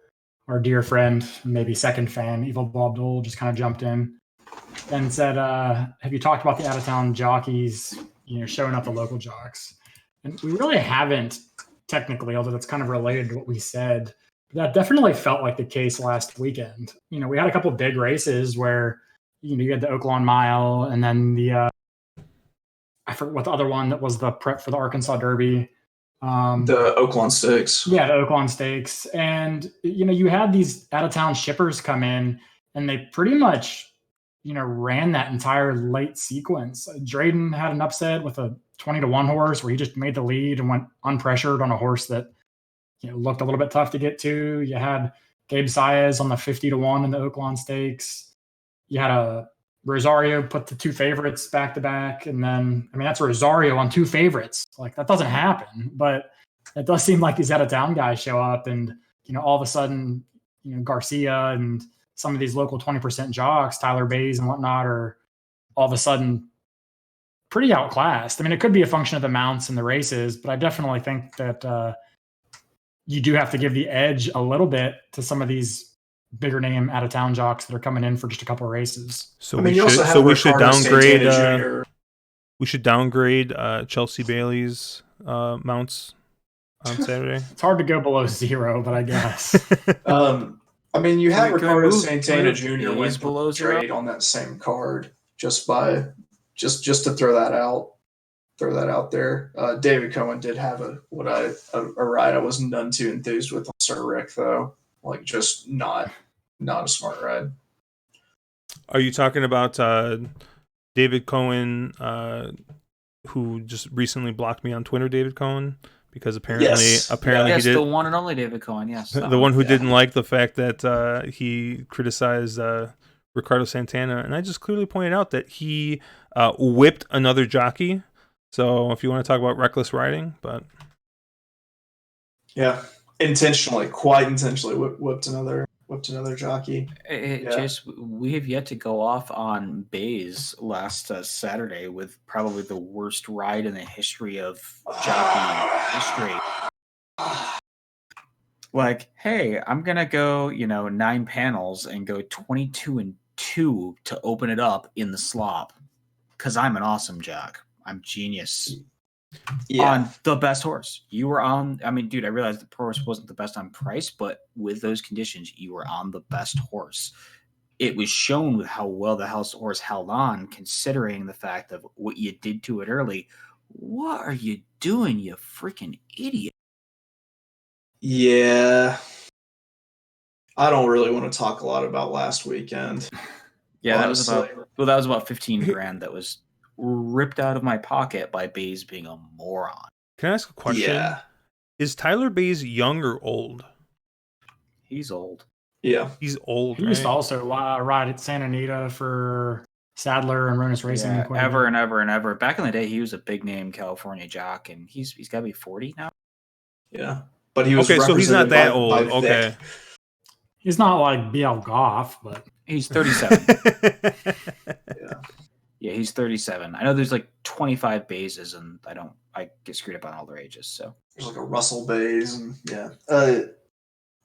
dear friend, maybe second fan, Evil Bob Dole, just kind of jumped in and said, have you talked about the out-of-town jockeys, showing up the local jocks? And we really haven't technically, although that's kind of related to what we said. But that definitely felt like the case last weekend. We had a couple of big races where, you had the Oaklawn Mile and then the, I forget what the other one that was the prep for the Arkansas Derby. The Oaklawn Stakes. Yeah, the Oaklawn Stakes. And, you had these out-of-town shippers come in, and they pretty much, ran that entire late sequence. Drayden had an upset with a 20-1 horse where he just made the lead and went unpressured on a horse that, looked a little bit tough to get to. You had Gabe Saez on the 50-1 in the Oaklawn Stakes. You had a Rosario put the two favorites back to back. And then, that's Rosario on two favorites. Like, that doesn't happen, but it does seem like these out of town guys show up and, all of a sudden, Garcia and some of these local 20% jocks, Tyler Bays and whatnot, are all of a sudden pretty outclassed. It could be a function of the mounts and the races, but I definitely think that you do have to give the edge a little bit to some of these bigger name out of town jocks that are coming in for just a couple of races. So we should downgrade. We should downgrade Chelsea Bailey's mounts on Saturday. It's hard to go below 0, but I guess. You have Ricardo Santana Jr. is below trade on that same card just to throw that out there. David Cohen did have a ride I was none too enthused with on Sir Rick, though. Like, just not a smart ride. Are you talking about David Cohen, who just recently blocked me on Twitter? David Cohen, because apparently he did, the one and only David Cohen. Yes, the one who didn't like the fact that he criticized Ricardo Santana, and I just clearly pointed out that he whipped another jockey. So if you want to talk about reckless riding, but yeah, quite intentionally whipped another whipped another jockey. Yeah. Chase, we have yet to go off on Bays last Saturday with probably the worst ride in the history of jockey history. Like, hey, I'm gonna go, 9 panels and go 22-2 to open it up in the slop because I'm an awesome jock. I'm genius. On the best horse. You were on, I mean, dude, I realized the horse wasn't the best on price, but with those conditions, you were on the best horse. It was shown with how well the horse held on, considering the fact of what you did to it early. What are you doing, you freaking idiot? Yeah. I don't really want to talk a lot about last weekend. Yeah, that was about 15 grand that was ripped out of my pocket by Bays being a moron. Can I ask a question? Yeah. Is Tyler Bays young or old? He's old. Yeah. He's old, He used to also ride at Santa Anita for Sadler and Ronus Racing. Yeah, ever and ever and ever. Back in the day, he was a big name California jock, and he's got to be 40 now. Yeah, but he was okay. So he's not that old. Okay, he's not like BL Goff, but he's 37. Yeah. Yeah, he's 37. I know there's like 25 Bayses, and I get screwed up on all their ages. So there's like a Russell Bays, and yeah.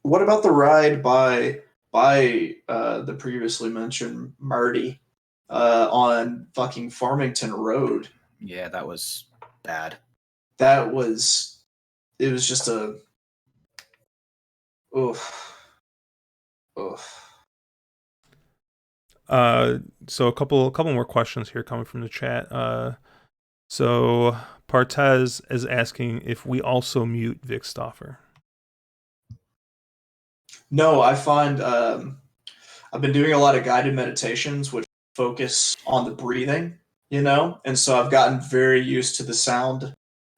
What about the ride by the previously mentioned Marty on fucking Farmington Road? Yeah, that was bad. It was just a oof. So a couple more questions here coming from the chat. So Partez is asking if we also mute Vic Stauffer. No, I find I've been doing a lot of guided meditations which focus on the breathing, and so I've gotten very used to the sound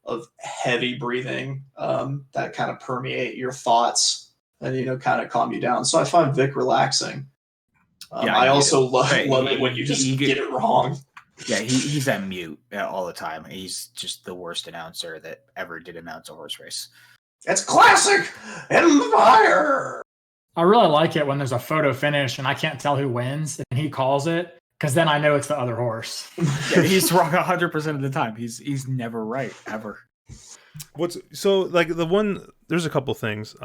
of heavy breathing that kind of permeate your thoughts and kind of calm you down. So I find Vic relaxing. I also love it when you just get it wrong. Yeah, he's at mute all the time. He's just the worst announcer that ever did announce a horse race. It's classic Empire. I really like it when there's a photo finish and I can't tell who wins and he calls it because then I know it's the other horse. Yeah, he's wrong 100% of the time. He's never right ever. There's a couple things.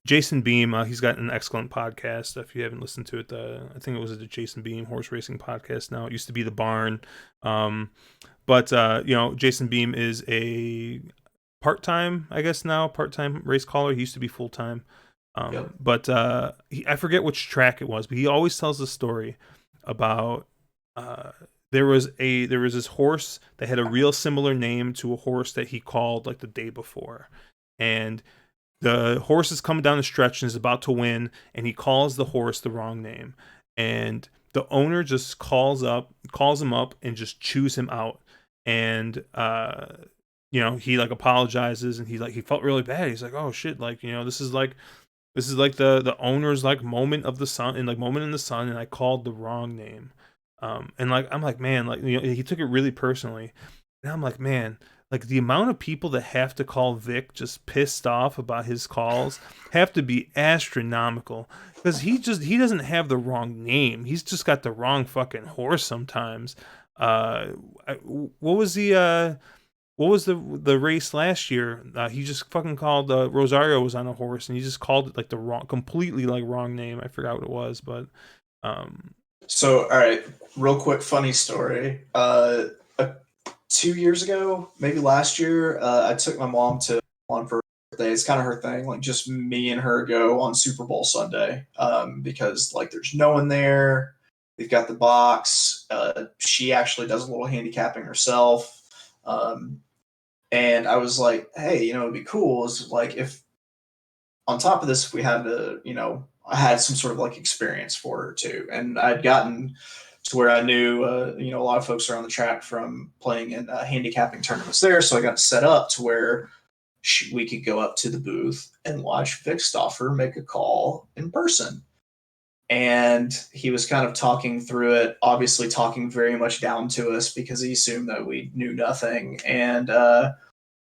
Jason Beam, he's got an excellent podcast. If you haven't listened to it, I think it was the Jason Beam horse racing podcast. Now it used to be the Barn, but Jason Beam is a part-time race caller. He used to be full-time, but I forget which track it was, but he always tells the story about there was this horse that had a real similar name to a horse that he called like the day before, and the horse is coming down the stretch and is about to win, and he calls the horse the wrong name, and the owner just calls him up and just chews him out, and he like apologizes, and he felt really bad. He's like, oh shit, like this is like the owner's like moment of the sun, and like moment in the sun, and I called the wrong name, and like I'm like, man, like he took it really personally, and I'm like, man. Like the amount of people that have to call Vic just pissed off about his calls have to be astronomical, because he doesn't have the wrong name. He's just got the wrong fucking horse sometimes. What was the race last year? He just fucking called Rosario was on a horse, and he just called it like the completely wrong name. I forgot what it was, but So all right, real quick funny story. 2 years ago, maybe last year, I took my mom to one for her birthday. It's kind of her thing, like just me and her go on Super Bowl Sunday, because like there's no one there. We've got the box. She actually does a little handicapping herself, and I was like, hey, it'd be cool is like if on top of this, if we had I had some sort of like experience for her too, and I'd gotten to where I knew, a lot of folks are on the track from playing in handicapping tournaments there. So I got set up to where we could go up to the booth and watch Vic Stauffer make a call in person. And he was kind of talking through it, obviously talking very much down to us because he assumed that we knew nothing. And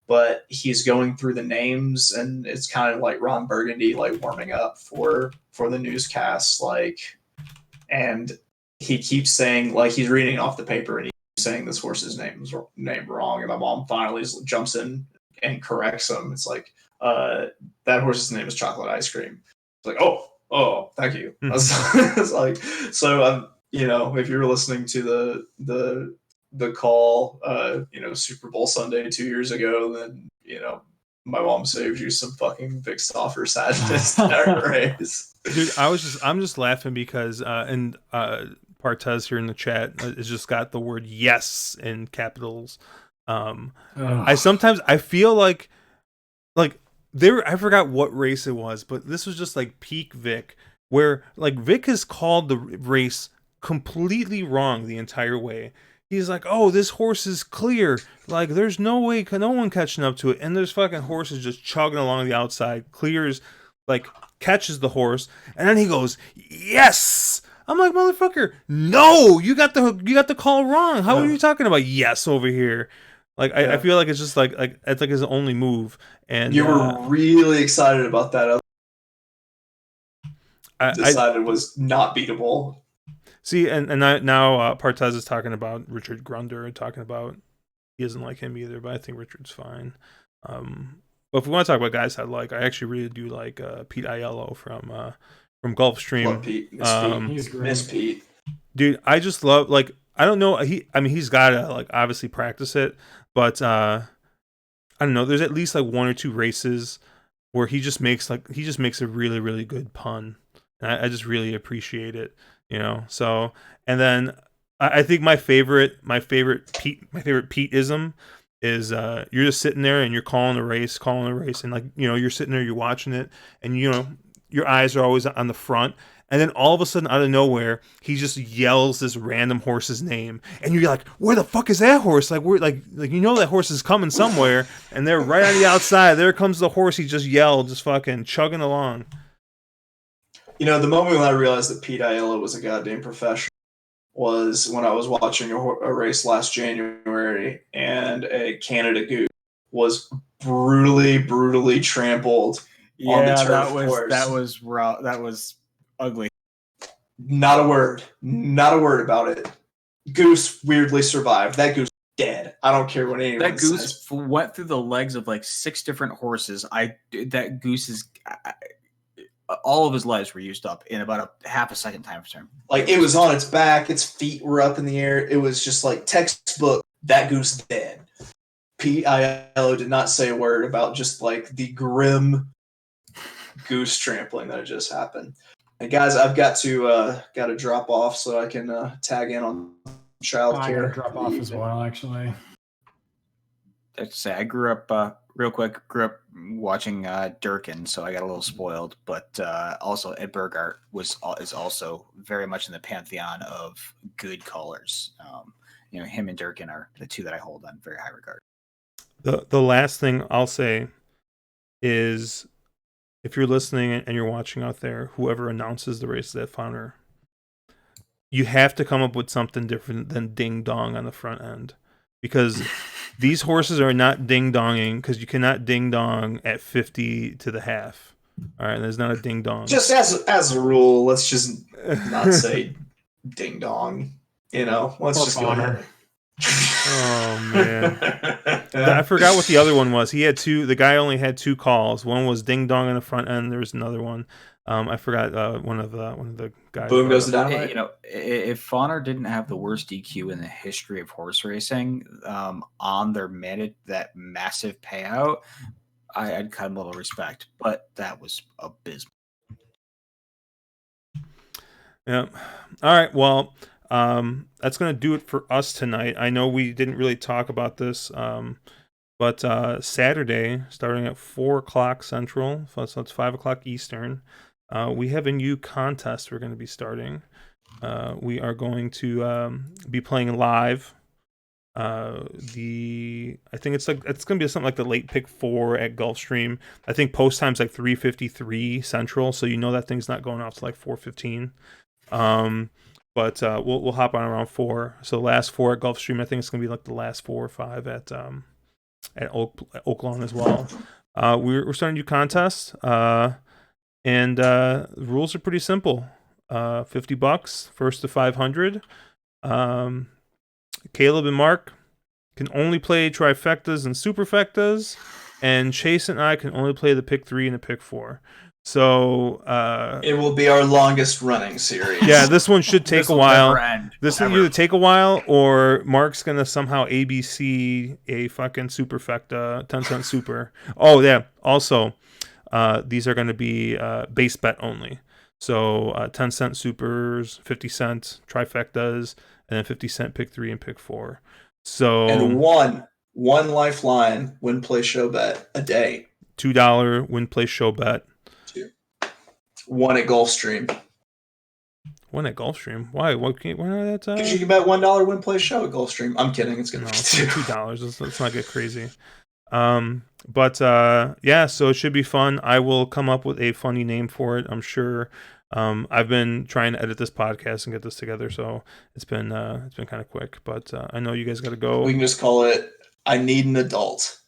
but he's going through the names, and it's kind of like Ron Burgundy, like warming up for the newscast, like, and he keeps saying, like, he's reading off the paper and he's saying this horse's name wrong, and my mom finally jumps in and corrects him. It's like, that horse's name is Chocolate Ice Cream. It's like, oh, thank you. It's like, so you know, if you're listening to the call, you know, Super Bowl Sunday 2 years ago, then, you know, my mom saved you some fucking big stoffer sadness that race. Dude, I'm just laughing because and Partez here in the chat has just got the word yes in capitals. I feel like I forgot what race it was, but this was just like peak Vic, where like Vic has called the race completely wrong the entire way. He's like, oh, this horse is clear. Like, there's no way, no one catching up to it. And there's fucking horses just chugging along the outside. Clears, like, catches the horse. And then he goes, yes! I'm like, motherfucker, no! You got the call wrong. How are you talking about yes over here? Like, I feel like it's just like it's like his only move. And you were really excited about that. Decided was not beatable. See, and now Partez is talking about Richard Grunder, talking about he doesn't like him either, but I think Richard's fine. But if we want to talk about guys I like, I actually really do like Pete Aiello from Gulfstream. Love Pete. Miss Pete. He's great. Miss Pete. Dude, I just love, like, I don't know, he's gotta like obviously practice it, but I don't know, there's at least like one or two races where he just makes a really, really good pun. And I just really appreciate it. You know, so, and then I think my favorite Pete-ism is you're just sitting there and you're calling a race, and like, you know, you're sitting there, you're watching it, and you know, your eyes are always on the front, and then all of a sudden out of nowhere he just yells this random horse's name, and you're like, where the fuck is that horse? Like, we're like you know that horse is coming somewhere, and they're right on the outside. There comes the horse he just yelled, just fucking chugging along. You know, the moment when I realized that Pete Aiello was a goddamn professional was when I was watching a race last January, and a Canada Goose was brutally trampled on the turf course. That was raw. That was ugly. Not a word about it. Goose weirdly survived. That goose dead. I don't care what anyone says. That goose went through the legs of like 6 different horses. That goose is. All of his legs were used up in about a half a second time frame. Like, it was on its back, its feet were up in the air. It was just like textbook, that goose dead. Pete Aiello did not say a word about just like the grim goose trampling that just happened. And guys, I've got to drop off so I can tag in on childcare. I got to drop off as well, actually. I'd say I grew up real quick. Grew up watching Durkin, so I got a little spoiled. But also Ed Burgart is also very much in the pantheon of good callers. You know, him and Durkin are the two that I hold on very high regard. The last thing I'll say is, if you're listening and you're watching out there, whoever announces the races at Fauner, you have to come up with something different than ding dong on the front end, because these horses are not ding-donging, because you cannot ding-dong at 50 to the half. All right, there's not a ding-dong. Just as a rule, let's just not say ding-dong. You know, let's just go ahead. Oh, man. I forgot what the other one was. He had two. The guy only had 2 calls. One was ding-dong on the front end. There was another one. I forgot one of the guys. Boom goes the dynamite. You know, if Fauner didn't have the worst DQ in the history of horse racing on their that massive payout, I'd cut him a little respect. But that was abysmal. Yeah. All right. Well, that's gonna do it for us tonight. I know we didn't really talk about this. But Saturday, starting at 4:00 Central, so it's 5:00 Eastern, we have a new contest we're going to be starting. We are going to be playing live. I think it's going to be something like the late pick 4 at Gulfstream. I think post time's like 3:53 Central, so you know that thing's not going off to like 4:15. But we'll hop on around 4. So the last 4 at Gulfstream, I think it's going to be like the last 4 or 5 at at Oaklawn as well. We're starting to do contests, and the rules are pretty simple. $50, first to 500. Caleb and Mark can only play trifectas and superfectas, and Chase and I can only play the pick 3 and the pick 4. So it will be our longest running series. Yeah, this one should take a while. This will either Ever. take a while, or Mark's gonna somehow ABC a fucking superfecta 10-cent super. Oh yeah. Also, these are gonna be base bet only. So 10-cent supers, 50-cent trifectas, and then 50-cent pick 3 and pick 4. So And one lifeline win play show bet a day. $2 win play show bet. One at Gulfstream. One at Gulfstream. Why? What? Why not that? Because you can bet $1 win play show at Gulfstream. I'm kidding. It's gonna No, be it's $2. Let's not get crazy. But yeah, so it should be fun. I will come up with a funny name for it, I'm sure. I've been trying to edit this podcast and get this together, so it's been kind of quick. But I know you guys got to go. We can just call it "I Need an Adult."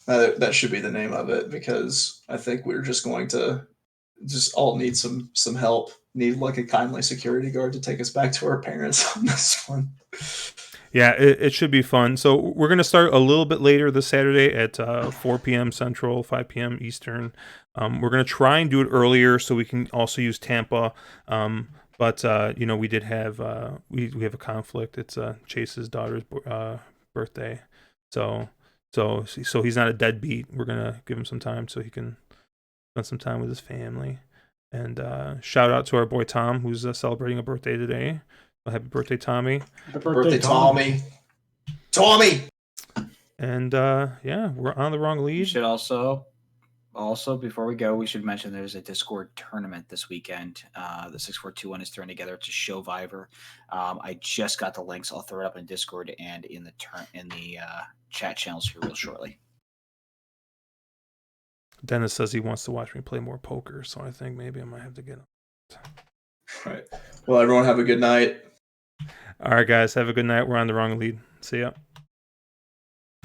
That should be the name of it, because I think we're just going to just all need some help. Need like a kindly security guard to take us back to our parents on this one. Yeah, it should be fun. So we're going to start a little bit later this Saturday at 4 p.m. Central, 5 p.m. Eastern. We're going to try and do it earlier so we can also use Tampa. But we did have we have a conflict. It's Chase's daughter's birthday, so he's not a deadbeat. We're gonna give him some time so he can spend some time with his family. And shout out to our boy Tom, who's celebrating a birthday today. Well, happy birthday, Tommy. Happy Birthday, Tommy. Tommy. And yeah, we're on the wrong We lead. should also before we go, we should mention there's a Discord tournament this weekend. The 6421 is thrown together. It's a Showviver. I just got the links. I'll throw it up in Discord and in the chat channels here real shortly. Dennis says he wants to watch me play more poker, so I think maybe I might have to get him. All right. Well, everyone have a good night. All right, guys, have a good night. We're on the wrong lead. See ya.